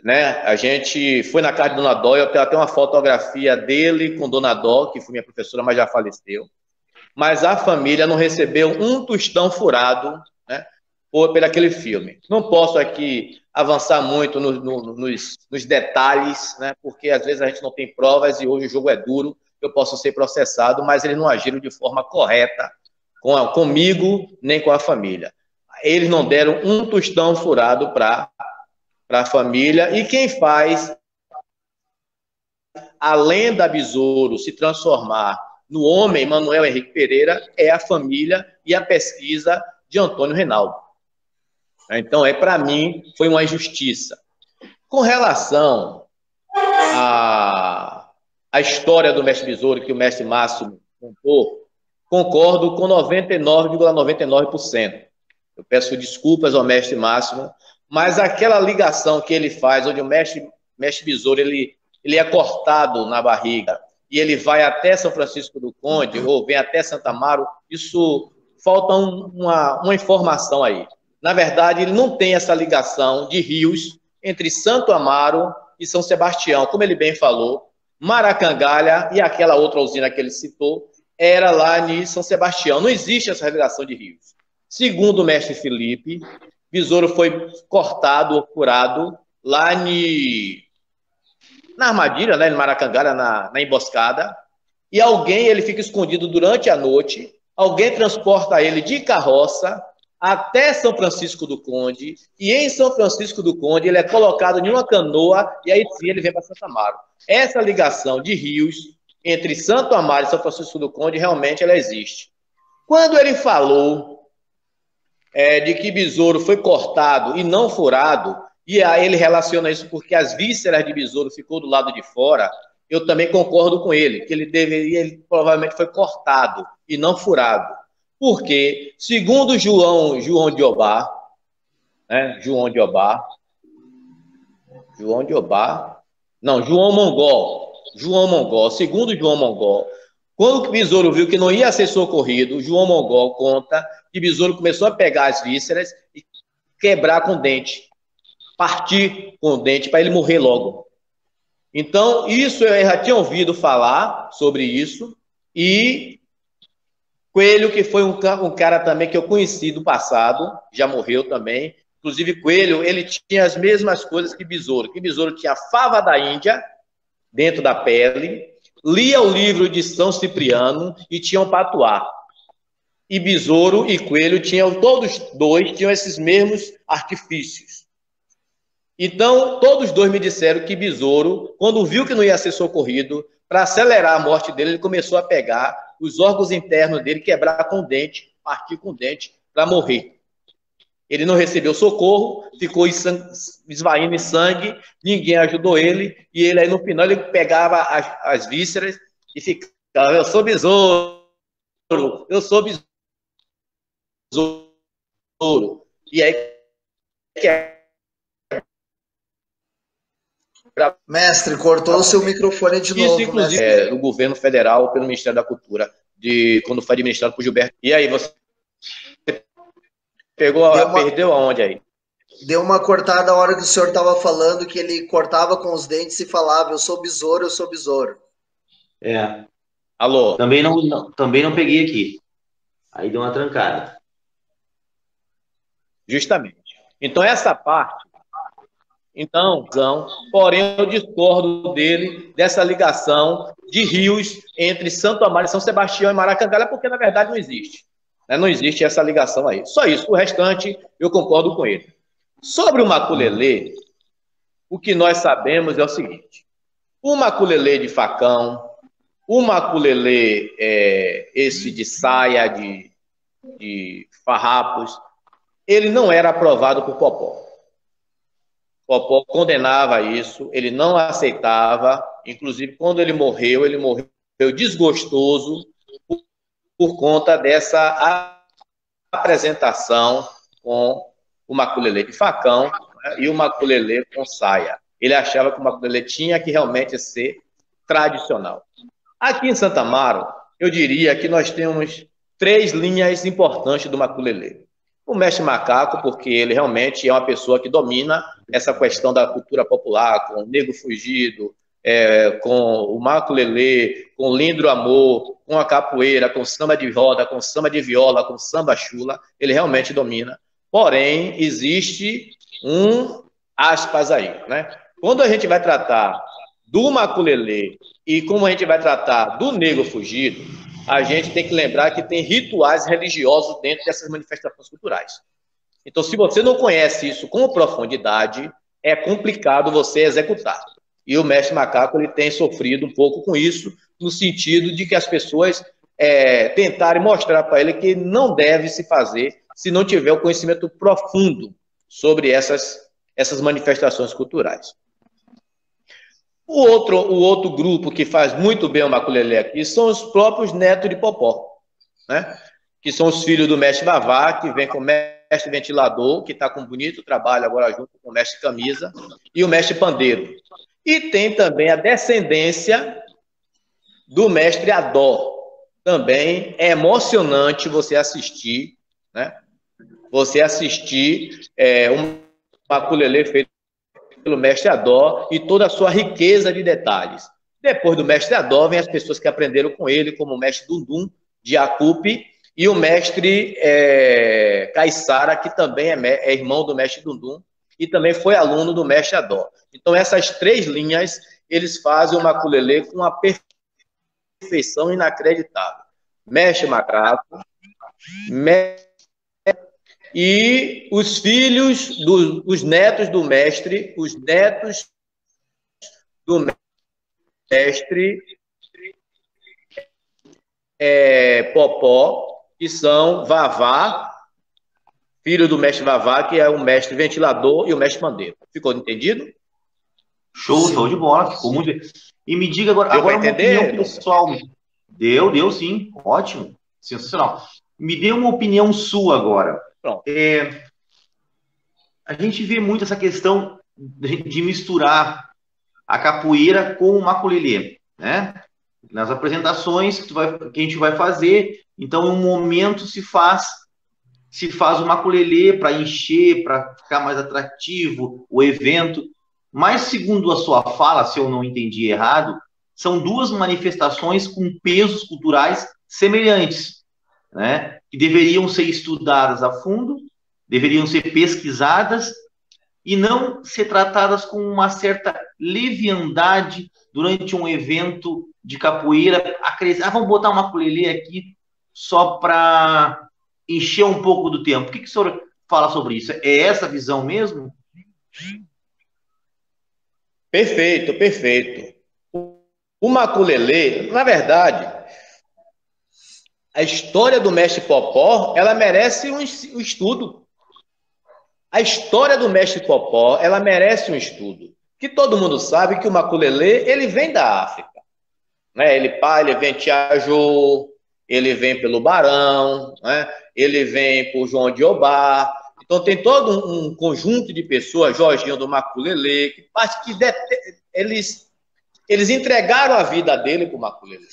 né? A gente foi na casa de Dona Dó, eu tenho até uma fotografia dele com Dona Dó, que foi minha professora, mas já faleceu. Mas a família não recebeu um tostão furado, né, por aquele filme. Não posso aqui avançar muito nos detalhes, né, porque às vezes a gente não tem provas e hoje o jogo é duro, eu posso ser processado, mas eles não agiram de forma correta comigo nem com a família. Eles não deram um tostão furado para a família, e quem faz a lenda besouro se transformar no homem Manuel Henrique Pereira é a família e a pesquisa de Antônio Reinaldo. Então, para mim, foi uma injustiça. Com relação à história do mestre Besouro, que o mestre Máximo contou, concordo com 99,99%. Eu peço desculpas ao mestre Máximo, mas aquela ligação que ele faz, onde o mestre Besouro ele é cortado na barriga e ele vai até São Francisco do Conde, ou vem até Santo Amaro, isso falta uma informação aí. Na verdade, ele não tem essa ligação de rios entre Santo Amaro e São Sebastião. Como ele bem falou, Maracangalha e aquela outra usina que ele citou era lá em São Sebastião. Não existe essa ligação de rios. Segundo o mestre Felipe, Besouro foi cortado ou curado lá na armadilha, né, em Maracangalha, na emboscada, e ele fica escondido durante a noite, alguém transporta ele de carroça até São Francisco do Conde, e em São Francisco do Conde ele é colocado em uma canoa, e aí sim ele vem para Santo Amaro. Essa ligação de rios entre Santo Amaro e São Francisco do Conde, realmente ela existe. Quando ele falou de que Besouro foi cortado e não furado, e aí ele relaciona isso porque as vísceras de Besouro ficou do lado de fora, eu também concordo com ele, que ele provavelmente foi cortado e não furado. Porque, segundo João Diobá, né, João Mongol, segundo João Mongol, quando o Besouro viu que não ia ser socorrido, João Mongol conta que Besouro começou a pegar as vísceras e quebrar com o dente, partir com o dente para ele morrer logo. Então, isso eu já tinha ouvido falar sobre isso, e Coelho, que foi um cara também que eu conheci do passado, já morreu também. Inclusive, Coelho, ele tinha as mesmas coisas que Besouro. Que Besouro tinha fava da Índia dentro da pele, lia o livro de São Cipriano e tinha um patuá. E Besouro e Coelho todos dois tinham esses mesmos artifícios. Então, todos dois me disseram que Besouro, quando viu que não ia ser socorrido, para acelerar a morte dele, ele começou a pegar os órgãos internos dele, quebrar com o dente, partir com o dente, para morrer. Ele não recebeu socorro, ficou esvaindo em sangue, ninguém ajudou ele, e ele aí no final ele pegava as vísceras e ficava, eu sou Besouro. E aí... Mestre, cortou o seu microfone de novo. Isso, inclusive, do governo federal, pelo Ministério da Cultura, quando foi administrado por Gilberto. E aí, você perdeu aonde aí? Deu uma cortada a hora que o senhor estava falando, que ele cortava com os dentes e falava, eu sou Besouro, eu sou Besouro. É. Alô? Também não peguei aqui. Aí deu uma trancada. Justamente. Então, essa parte... porém, eu discordo dessa ligação de rios entre Santo Amaro e São Sebastião e Maracangalha, porque, na verdade, não existe. Não existe essa ligação aí. Só isso. O restante, eu concordo com ele. Sobre o maculelê, o que nós sabemos é o seguinte. O maculelê de facão, o maculelê esse de saia, de farrapos, ele não era aprovado por Popó. Popó condenava isso, ele não aceitava, inclusive quando ele morreu desgostoso por conta dessa apresentação com o maculelê de facão, né, e o maculelê com saia. Ele achava que o maculelê tinha que realmente ser tradicional. Aqui em Santo Amaro, eu diria que nós temos 3 linhas importantes do maculelê. O mestre Macaco, porque ele realmente é uma pessoa que domina essa questão da cultura popular, com o Nego Fugido, com o maculelê, com o Lindro Amor, com a capoeira, com samba de roda, com samba de viola, com samba chula, ele realmente domina. Porém, existe aspas aí, né? Quando a gente vai tratar do maculelê e como a gente vai tratar do Nego Fugido, a gente tem que lembrar que tem rituais religiosos dentro dessas manifestações culturais. Então, se você não conhece isso com profundidade, é complicado você executar. E o mestre Macaco ele tem sofrido um pouco com isso, no sentido de que as pessoas tentarem mostrar para ele que não deve se fazer se não tiver o conhecimento profundo sobre essas manifestações culturais. O outro grupo que faz muito bem o maculelê aqui são os próprios netos de Popó, né? Que são os filhos do mestre Vavá, que vem com o mestre Ventilador, que está com um bonito trabalho agora junto com o mestre Camisa, e o mestre Pandeiro. E tem também a descendência do mestre Adó. Também é emocionante você assistir, né? Você assistir um maculelê feito pelo mestre Adó e toda a sua riqueza de detalhes. Depois do mestre Adó, vem as pessoas que aprenderam com ele, como o mestre Dundum, de Acupe, e o mestre Caiçara, que também é irmão do mestre Dundum, e também foi aluno do mestre Adó. Então, essas 3 linhas, eles fazem o maculelê com uma perfeição inacreditável. Mestre Macaco, e os filhos, os netos do mestre, Popó, que são Vavá, filho do mestre Vavá, que é o mestre Ventilador e o mestre Pandeiro. Ficou entendido? Show de bola, ficou muito bem. E me diga agora uma opinião pessoal. Deu sim, ótimo, sensacional. Me dê uma opinião sua agora. A gente vê muito essa questão de misturar a capoeira com o maculelê, né? Nas apresentações que a gente vai fazer, então em um momento se faz o maculelê para encher, para ficar mais atrativo o evento, mas segundo a sua fala, se eu não entendi errado, são 2 manifestações com pesos culturais semelhantes, né? Que deveriam ser estudadas a fundo, deveriam ser pesquisadas e não ser tratadas com uma certa leviandade durante um evento de capoeira. Vamos botar uma maculelê aqui só para encher um pouco do tempo. O que o senhor fala sobre isso? É essa visão mesmo? Perfeito. O maculelê, na verdade, a história do mestre Popó, ela merece um estudo. A história do mestre Popó, ela merece um estudo. Que todo mundo sabe que o maculelê, ele vem da África, né? Ele vem Tiajô, ele vem pelo Barão, né? Ele vem por João de Obá. Então tem todo um conjunto de pessoas, Jorginho do maculelê, que eles entregaram a vida dele para o maculelê,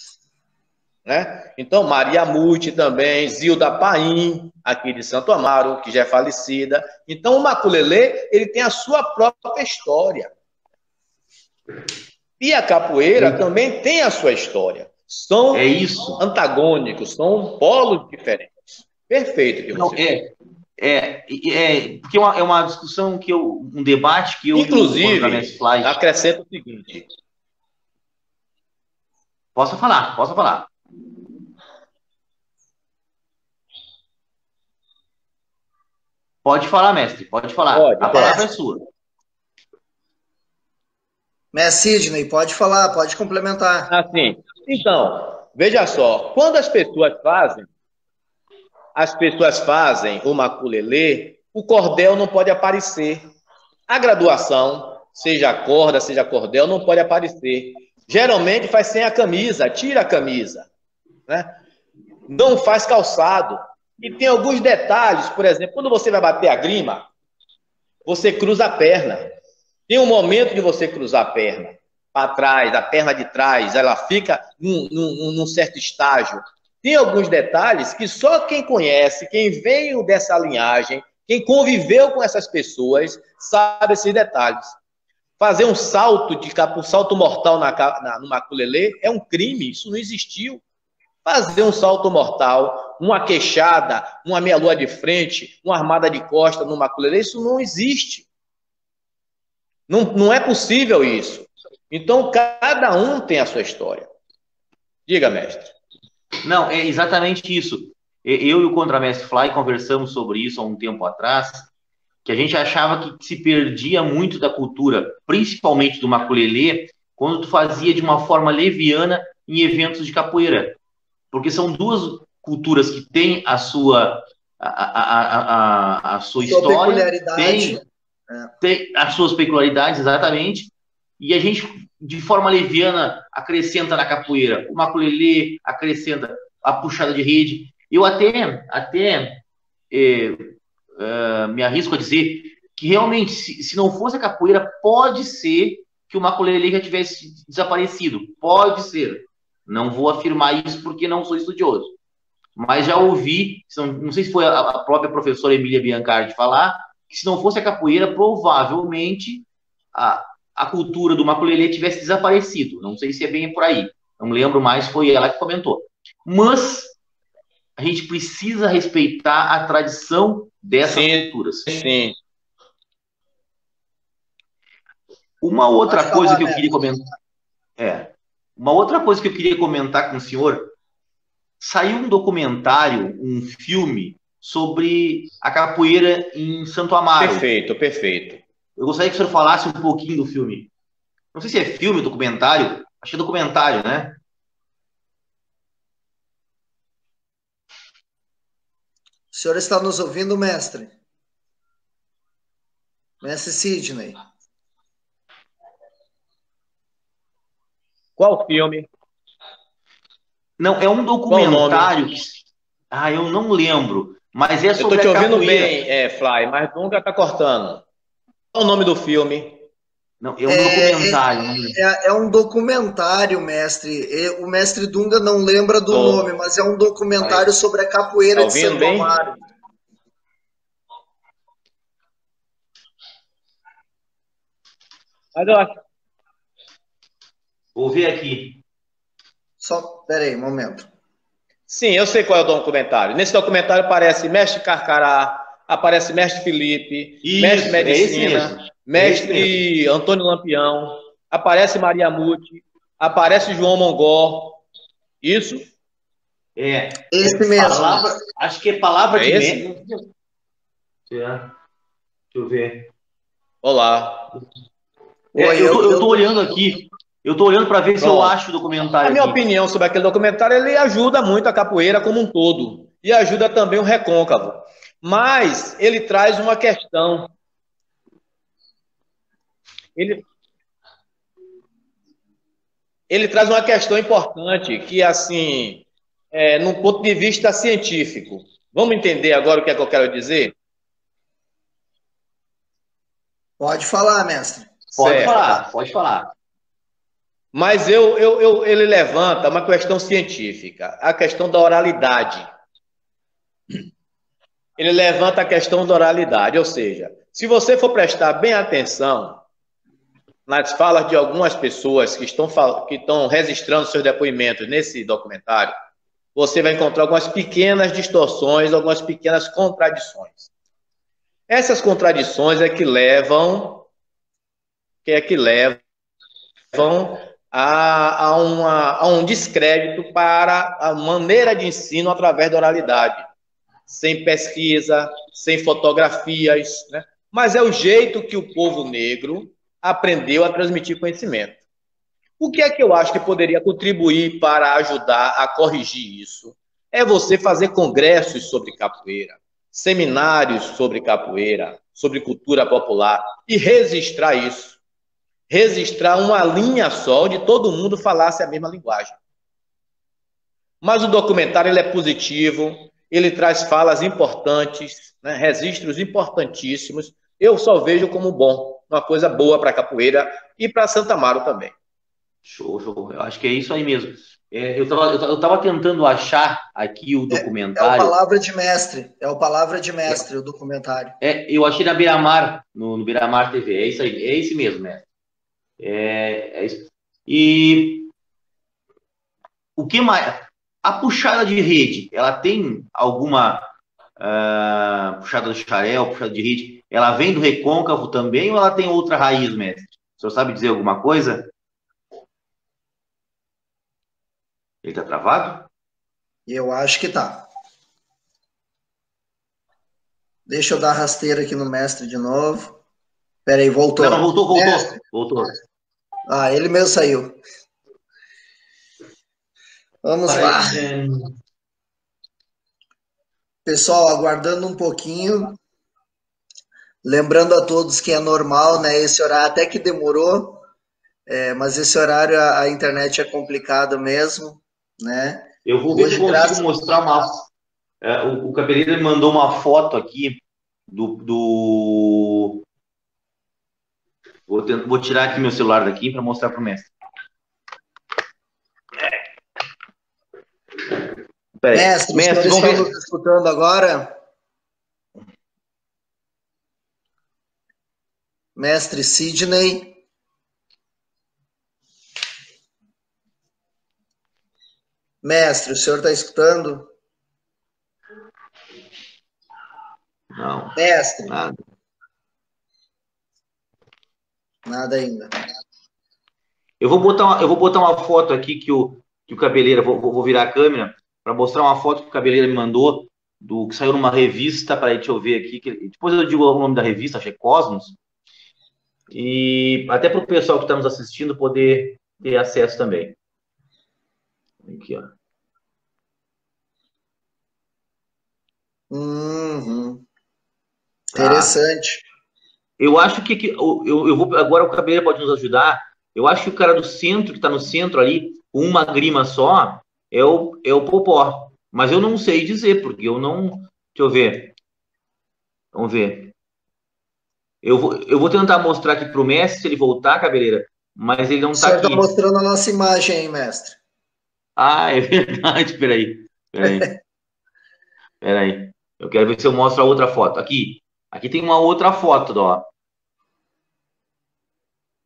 né? Então Maria Muti também, Zilda Paim, aqui de Santo Amaro, que já é falecida. Então o maculelê, ele tem a sua própria história. E a capoeira também tem a sua história. São antagônicos, são polos diferentes. Perfeito que você porque é uma discussão um debate que eu... Inclusive, acrescento o seguinte. Posso falar. Pode falar, mestre, pode falar. A palavra é sua. Mestre Sidney, pode falar, pode complementar. Assim, então, veja só, quando as pessoas fazem o maculelê, o cordel não pode aparecer. A graduação, seja corda, seja cordel, não pode aparecer. Geralmente faz sem a camisa, tira a camisa, né? Não faz calçado. E tem alguns detalhes, por exemplo, quando você vai bater a grima, você cruza a perna. Tem um momento de você cruzar a perna para trás, a perna de trás, ela fica num certo estágio. Tem alguns detalhes que só quem conhece, quem veio dessa linhagem, quem conviveu com essas pessoas, sabe esses detalhes. Fazer um salto mortal no maculelê é um crime, isso não existiu. Fazer um salto mortal, uma queixada, uma meia-lua de frente, uma armada de costa no maculelê, isso não existe. Não é possível isso. Então, cada um tem a sua história. Diga, mestre. Não, é exatamente isso. Eu e o Contramestre Fly conversamos sobre isso há um tempo atrás, que a gente achava que se perdia muito da cultura, principalmente do maculelê, quando tu fazia de uma forma leviana em eventos de capoeira. Porque são 2 culturas que têm a sua história, tem as suas peculiaridades, exatamente, e a gente de forma leviana, acrescenta na capoeira. O maculelê acrescenta a puxada de rede. Eu até me arrisco a dizer que realmente, se não fosse a capoeira, pode ser que o maculelê já tivesse desaparecido. Pode ser. Não vou afirmar isso porque não sou estudioso. Mas já ouvi, não sei se foi a própria professora Emília Biancardi falar, que se não fosse a capoeira, provavelmente a cultura do maculelê tivesse desaparecido. Não sei se é bem por aí. Não lembro mais, foi ela que comentou. Mas a gente precisa respeitar a tradição dessas culturas. Sim. Uma outra coisa que eu queria comentar. Uma outra coisa que eu queria comentar com o senhor. Saiu um documentário, um filme sobre a capoeira em Santo Amaro. Perfeito. Eu gostaria que o senhor falasse um pouquinho do filme. Não sei se é filme ou documentário. Acho que é documentário, né? O senhor está nos ouvindo, mestre? Mestre Sidney. Qual filme? Não, é um documentário que... eu não lembro. Mas é sobre a capoeira. Eu tô te ouvindo bem, Fly, mas nunca tá cortando. Qual o nome do filme? Não, é um documentário. É um documentário, mestre. O mestre Dunga não lembra do nome, mas é um documentário sobre a capoeira de Santo Amaro. Mas eu acho. Vou ver aqui. Peraí, um momento. Sim, eu sei qual é o documentário. Nesse documentário aparece Mestre Carcará, aparece Mestre Felipe, Mestre Medicina, Mestre Antônio Lampião, aparece Maria Muti, aparece João Mongó. Isso? Esse mesmo. Acho que é Palavra de Mestre. Deixa eu ver. Olá. Eu tô olhando aqui. Eu tô olhando para ver se eu acho o documentário. A minha opinião sobre aquele documentário, ele ajuda muito a capoeira como um todo. E ajuda também o recôncavo. Mas ele traz uma questão. Ele traz uma questão importante, que, assim, num ponto de vista científico. Vamos entender agora o que é que eu quero dizer? Pode falar, mestre. Pode falar. Mas ele levanta uma questão científica, a questão da oralidade. Ele levanta a questão da oralidade, ou seja, se você for prestar bem atenção nas falas de algumas pessoas que estão registrando seus depoimentos nesse documentário, você vai encontrar algumas pequenas distorções, algumas pequenas contradições. Essas contradições é que levam a um descrédito para a maneira de ensino através da oralidade, sem pesquisa, sem fotografias, né? Mas é o jeito que o povo negro aprendeu a transmitir conhecimento. O que é que eu acho que poderia contribuir para ajudar a corrigir isso? É você fazer congressos sobre capoeira, seminários sobre capoeira, sobre cultura popular e registrar isso. Registrar uma linha só onde todo mundo falasse a mesma linguagem. Mas o documentário ele é positivo, ele traz falas importantes, né, registros importantíssimos. Eu só vejo como bom, uma coisa boa para a capoeira e para Santo Amaro também. Show. Eu acho que é isso aí mesmo. Eu tava tentando achar aqui o documentário. É o Palavra de Mestre. É o Palavra de Mestre, o documentário. Eu achei na Beira-Mar, no Beira-Mar TV. É isso aí, é esse mesmo, né? É isso. E o que mais? A puxada de rede, ela tem alguma puxada do xarel, puxada de rede? Ela vem do recôncavo também ou ela tem outra raiz, mestre? O senhor sabe dizer alguma coisa? Ele tá travado? Eu acho que tá. Deixa eu dar rasteira aqui no mestre de novo. Peraí, voltou. Não, voltou. Ah, ele mesmo saiu. Vamos lá. Pessoal, aguardando um pouquinho. Lembrando a todos que é normal, né? Esse horário até que demorou. mas esse horário a internet é complicada mesmo, né? Eu vou ver Hoje, se consigo graças... mostrar uma... o Cabeleira me mandou uma foto aqui Vou tirar aqui meu celular daqui para mostrar para o mestre. Mestre, os senhores estão nos escutando agora? Mestre Sidney. Mestre, o senhor está escutando? Não. Mestre. Nada. Nada ainda. Eu vou botar uma foto aqui que o Cabeleira, vou virar a câmera para mostrar uma foto que o Cabeleira me mandou que saiu numa revista, para deixa eu ver aqui, depois eu digo o nome da revista, acho que é Cosmos, e até para o pessoal que está nos assistindo poder ter acesso também. Aqui, ó. Interessante. Eu acho que eu vou agora, o Cabeleira pode nos ajudar. Eu acho que o cara do centro, que está no centro ali, com uma grima só, é o Popó. Mas eu não sei dizer, porque eu não... Deixa eu ver. Vamos ver. Eu vou tentar mostrar aqui para o mestre, se ele voltar, Cabeleira, mas ele não está aqui. O senhor está mostrando a nossa imagem aí, mestre. Ah, é verdade. Peraí. Eu quero ver se eu mostro a outra foto. Aqui tem uma outra foto, ó.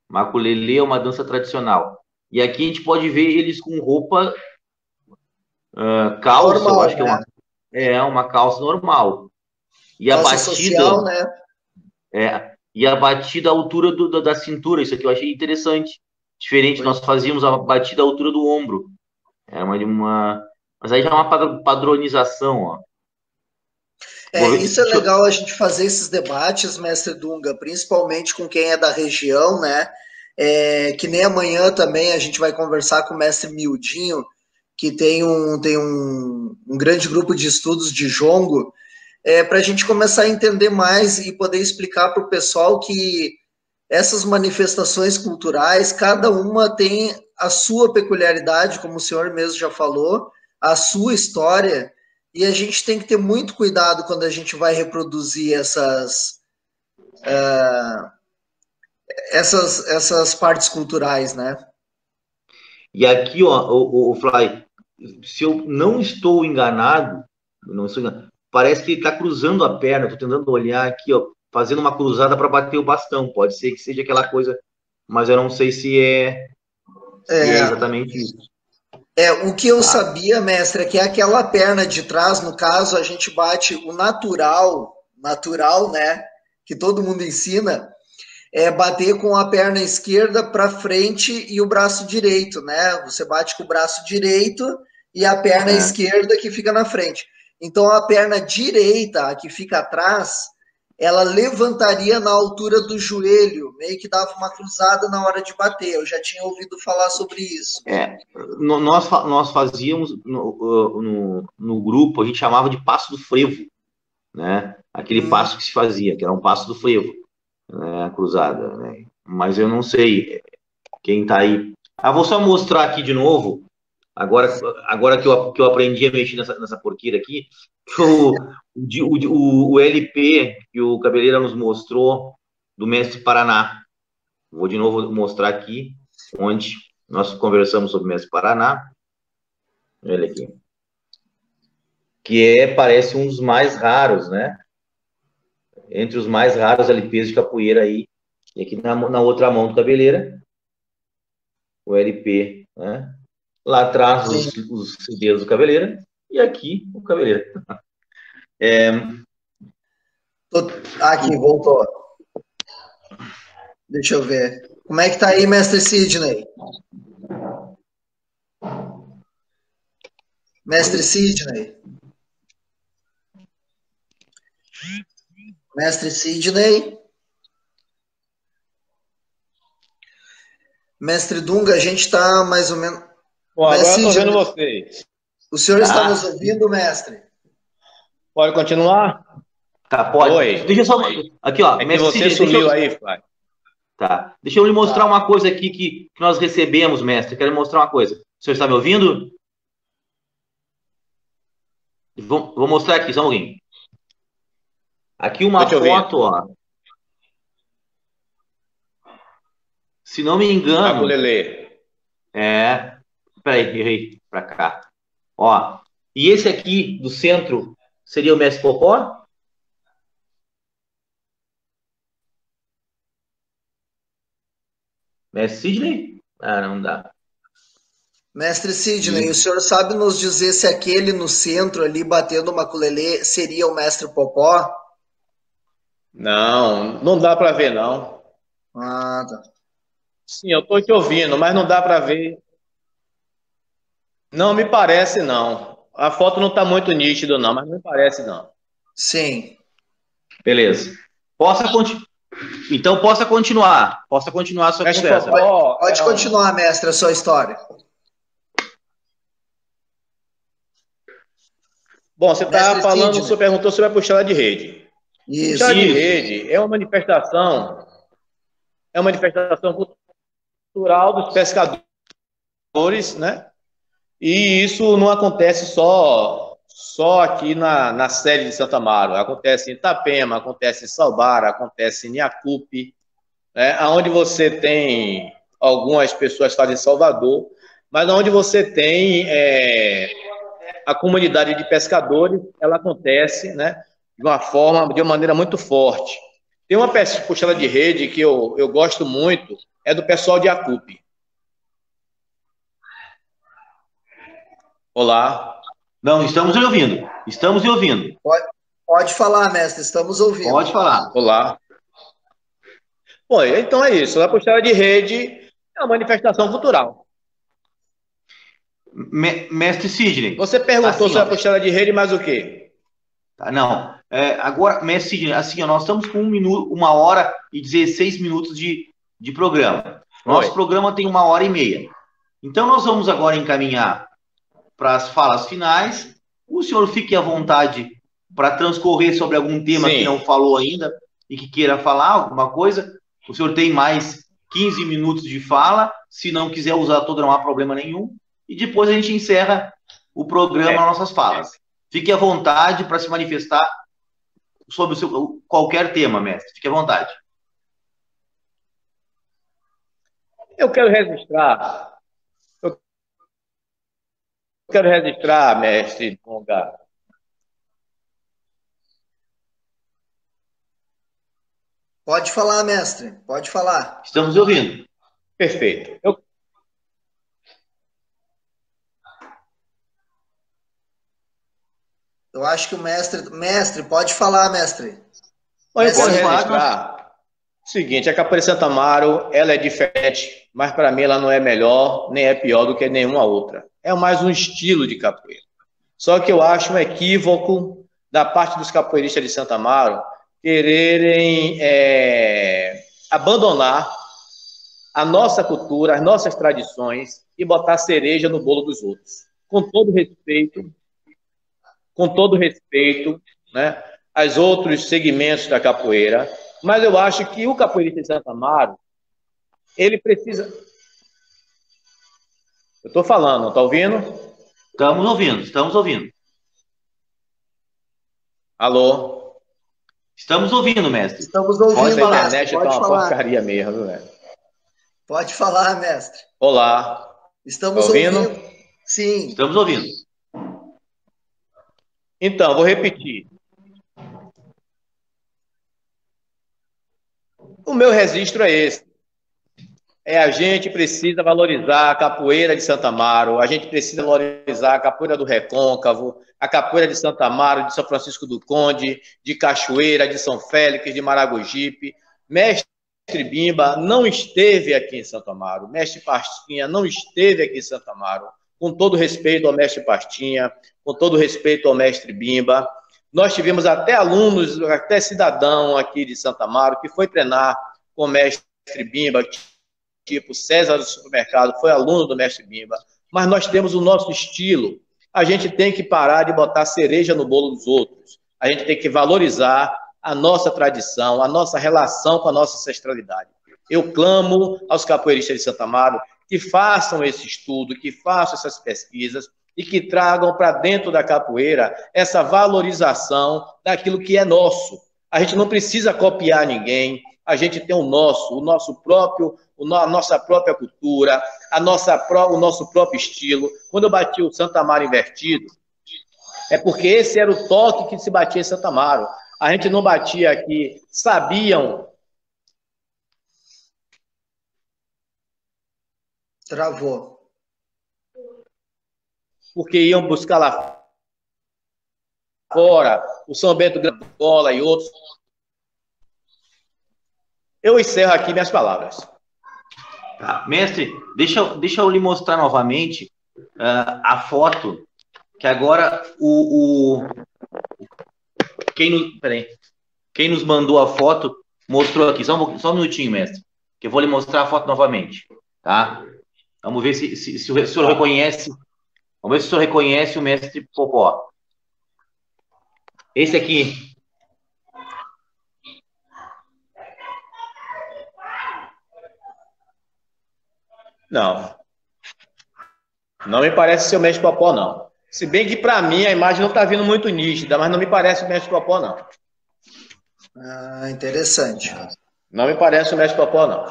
Maculelê é uma dança tradicional. E aqui a gente pode ver eles com roupa calça, normal, eu acho, né? Que é uma calça normal. E calça a batida social, né? E a batida à altura da cintura, isso aqui eu achei interessante. Diferente, nós fazíamos a batida à altura do ombro. Mas aí já é uma padronização, ó. Isso é legal a gente fazer esses debates, mestre Dunga, principalmente com quem é da região, né? Que nem amanhã também a gente vai conversar com o mestre Mildinho, que tem um grande grupo de estudos de jongo, para a gente começar a entender mais e poder explicar para o pessoal que essas manifestações culturais, cada uma tem a sua peculiaridade, como o senhor mesmo já falou, a sua história, e a gente tem que ter muito cuidado quando a gente vai reproduzir essas partes culturais, né? E aqui, ó, o Fly, se eu não estou enganado, parece que ele está cruzando a perna, estou tentando olhar aqui, ó, fazendo uma cruzada para bater o bastão. Pode ser que seja aquela coisa, mas eu não sei se é exatamente isso. O que eu sabia, mestre, é que aquela perna de trás, no caso, a gente bate o natural, né, que todo mundo ensina, bater com a perna esquerda para frente e o braço direito, né? Você bate com o braço direito e a perna esquerda que fica na frente. Então, a perna direita, a que fica atrás, ela levantaria na altura do joelho, meio que dava uma cruzada na hora de bater. Eu já tinha ouvido falar sobre isso. Nós fazíamos no grupo, a gente chamava de passo do frevo, né? Aquele passo que se fazia, que era um passo do frevo, né? A cruzada, né? Mas eu não sei quem tá aí. Vou só mostrar aqui de novo, agora que eu aprendi a mexer nessa porqueira aqui, o LP que o Cabeleira nos mostrou do Mestre Paraná. Vou de novo mostrar aqui, onde nós conversamos sobre o Mestre Paraná. Olha aqui. Que parece um dos mais raros, né? Entre os mais raros LPs de capoeira aí. E aqui na outra mão do Cabeleira, o LP, né? Lá atrás os CDs do Cabeleira e aqui o Cabeleira. Aqui, voltou. Deixa eu ver. Como é que tá aí, mestre Sidney? Mestre Sidney? Mestre Sidney? Mestre Dunga, a gente está mais ou menos... Bom, agora eu estou vendo vocês. O senhor está nos ouvindo, mestre? Pode continuar? Tá, pode. Oi. Deixa eu só... Aqui, ó. Mestre você sumiu aí, pai. Tá. Deixa eu lhe mostrar uma coisa aqui que nós recebemos, mestre. Quero lhe mostrar uma coisa. O senhor está me ouvindo? Vou mostrar aqui, só um pouquinho. Aqui uma foto, ó. Se não me engano... Maculelê. Peraí, errei pra cá. Ó, e esse aqui do centro seria o mestre Popó? Mestre Sidney? Ah, não dá. Mestre Sidney, o senhor sabe nos dizer se aquele no centro ali batendo o maculelê seria o mestre Popó? Não dá para ver, não. Ah, tá. Sim, eu estou te ouvindo, mas não dá para ver. Não me parece, não. A foto não está muito nítida, não, mas não me parece, não. Sim. Beleza. Então possa continuar. Possa continuar a sua conversa. Pode continuar, mestre, a sua história. Bom, você está falando, você perguntou sobre a puxada de rede. Isso. Puxada de rede é uma manifestação cultural dos pescadores, né? E isso não acontece só aqui na sede de Santo Amaro. Acontece em Itapema, acontece em Salbara, acontece em Iacupe, né? Onde você tem algumas pessoas fazem em Salvador, mas onde você tem a comunidade de pescadores, ela acontece, né, de uma maneira muito forte. Tem uma puxada de rede que eu gosto muito, é do pessoal de Iacupe. Olá. Não, estamos lhe ouvindo. Estamos lhe ouvindo. Pode falar, mestre, estamos ouvindo. Pode falar. Olá. Bom, então é isso. A puxada de rede é uma manifestação cultural. Mestre Sidney. Você perguntou sobre a puxada de rede, mas o quê? Não. Agora, mestre Sidney, assim, nós estamos com 1 hora e 16 minutos de programa. Nosso programa tem 1h30. Então, nós vamos agora encaminhar para as falas finais. O senhor fique à vontade para transcorrer sobre algum tema que não falou ainda e que queira falar alguma coisa. O senhor tem mais 15 minutos de fala. Se não quiser usar todo, não há problema nenhum. E depois a gente encerra o programa, nossas falas. Fique à vontade para se manifestar sobre qualquer tema, mestre. Fique à vontade. Eu quero registrar, mestre Bonga. Pode falar, mestre. Pode falar. Estamos ouvindo. Perfeito. Eu acho que o mestre, pode falar, mestre. Bom, eu quero registrar o seguinte, a capoeira de Santo Amaro, ela é diferente, mas para mim ela não é melhor, nem é pior do que nenhuma outra. É mais um estilo de capoeira. Só que eu acho um equívoco da parte dos capoeiristas de Santo Amaro quererem abandonar a nossa cultura, as nossas tradições e botar cereja no bolo dos outros. Com todo respeito, né, aos outros segmentos da capoeira, mas eu acho que o capoeirista de Santo Amaro, ele precisa... Eu estou falando, está ouvindo? Estamos ouvindo. Alô? Estamos ouvindo, mestre. Estamos ouvindo, a mestre. internet está uma porcaria mesmo, velho. Pode falar, mestre. Olá. Estamos ouvindo? Sim. Estamos ouvindo. Então, vou repetir. O meu registro é esse. A gente precisa valorizar a capoeira de Santo Amaro, a gente precisa valorizar a capoeira do Recôncavo, a capoeira de Santo Amaro, de São Francisco do Conde, de Cachoeira, de São Félix, de Maragogipe. Mestre Bimba não esteve aqui em Santo Amaro, Mestre Pastinha não esteve aqui em Santo Amaro. Com todo respeito ao mestre Pastinha, com todo respeito ao mestre Bimba. Nós tivemos até alunos, até cidadão aqui de Santo Amaro, que foi treinar com o mestre Bimba, tipo César do Supermercado, foi aluno do mestre Bimba. Mas nós temos o nosso estilo. A gente tem que parar de botar cereja no bolo dos outros. A gente tem que valorizar a nossa tradição, a nossa relação com a nossa ancestralidade. Eu clamo aos capoeiristas de Santo Amaro que façam esse estudo, que façam essas pesquisas e que tragam para dentro da capoeira essa valorização daquilo que é nosso. A gente não precisa copiar ninguém, a gente tem o nosso próprio, a nossa própria cultura, o nosso próprio estilo. Quando eu bati o Santo Amaro invertido, é porque esse era o toque que se batia em Santo Amaro. A gente não batia aqui, sabiam. Travou. Porque iam buscar lá fora, o São Bento Grandola e outros. Eu encerro aqui minhas palavras. Tá. Mestre, deixa eu lhe mostrar novamente a foto, que agora quem nos mandou a foto mostrou aqui. Só um minutinho, mestre, que eu vou lhe mostrar a foto novamente, tá? Vamos ver se o senhor reconhece. Vamos ver se o senhor reconhece o mestre Popó. Esse aqui. Não. Não me parece ser o mestre Popó, não. Se bem que, para mim, a imagem não está vindo muito nítida, mas não me parece o mestre Popó, não. Ah, interessante. Não me parece o mestre Popó, não.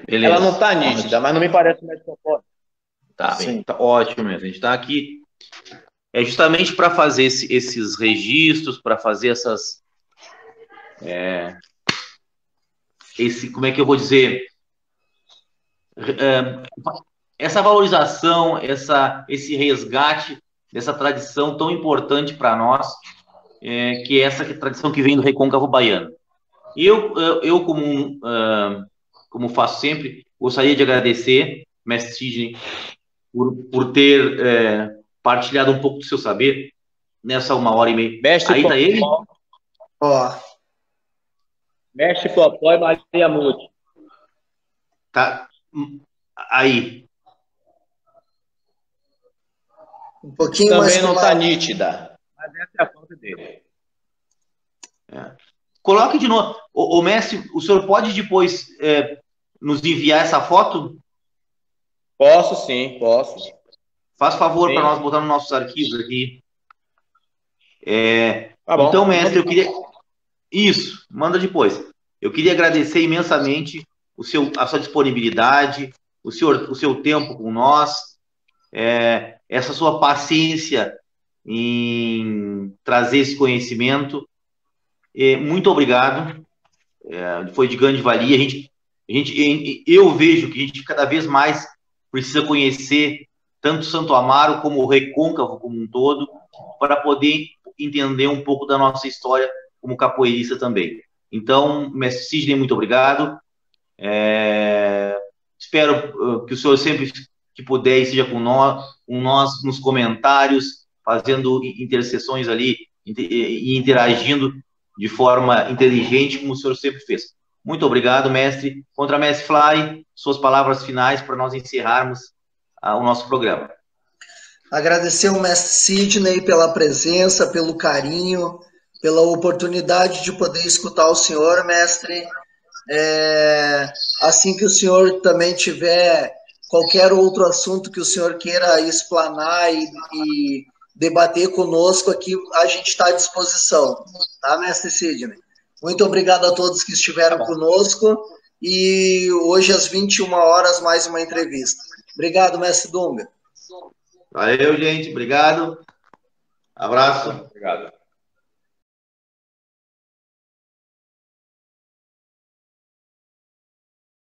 Beleza. Ela não está nítida, mas não me parece o mestre Popó. Tá bem, tá ótimo mesmo. A gente está aqui justamente para fazer esses registros, para fazer essas... como é que eu vou dizer? Essa valorização, esse resgate dessa tradição tão importante para nós, que é essa tradição que vem do recôncavo baiano. E eu como faço sempre, gostaria de agradecer, mestre Sidney, por ter partilhado um pouco do seu saber nessa 1h30. Mestre Aí Popó, tá ele? Ó. Mestre Popó e Maria Muti. Tá aí. Um pouquinho Também mais não está nítida, mas essa é a foto dele. Coloque de novo. O mestre, o senhor pode depois nos enviar essa foto? Posso, sim, posso. Faz favor para nós botar nos nossos arquivos aqui. Tá bom. Então, mestre, eu queria... Isso, manda depois. Eu queria agradecer imensamente a sua disponibilidade, o seu tempo com nós, essa sua paciência em trazer esse conhecimento. Muito obrigado. Foi de grande valia. Eu vejo que a gente cada vez mais precisa conhecer tanto Santo Amaro como o Recôncavo como um todo, para poder entender um pouco da nossa história como capoeirista também. Então, mestre Sidney, muito obrigado. Espero que o senhor sempre que puder esteja com nós nos comentários, fazendo interseções ali e interagindo de forma inteligente, como o senhor sempre fez. Muito obrigado, mestre. Contramestre Fly, suas palavras finais para nós encerrarmos o nosso programa. Agradecer ao mestre Sidney pela presença, pelo carinho, pela oportunidade de poder escutar o senhor, mestre. Assim que o senhor também tiver qualquer outro assunto que o senhor queira explanar e debater conosco aqui, a gente está à disposição, tá, mestre Sidney? Muito obrigado a todos que estiveram conosco e hoje às 21 horas mais uma entrevista. Obrigado, mestre Dunga. Valeu, gente. Obrigado. Abraço. Obrigado.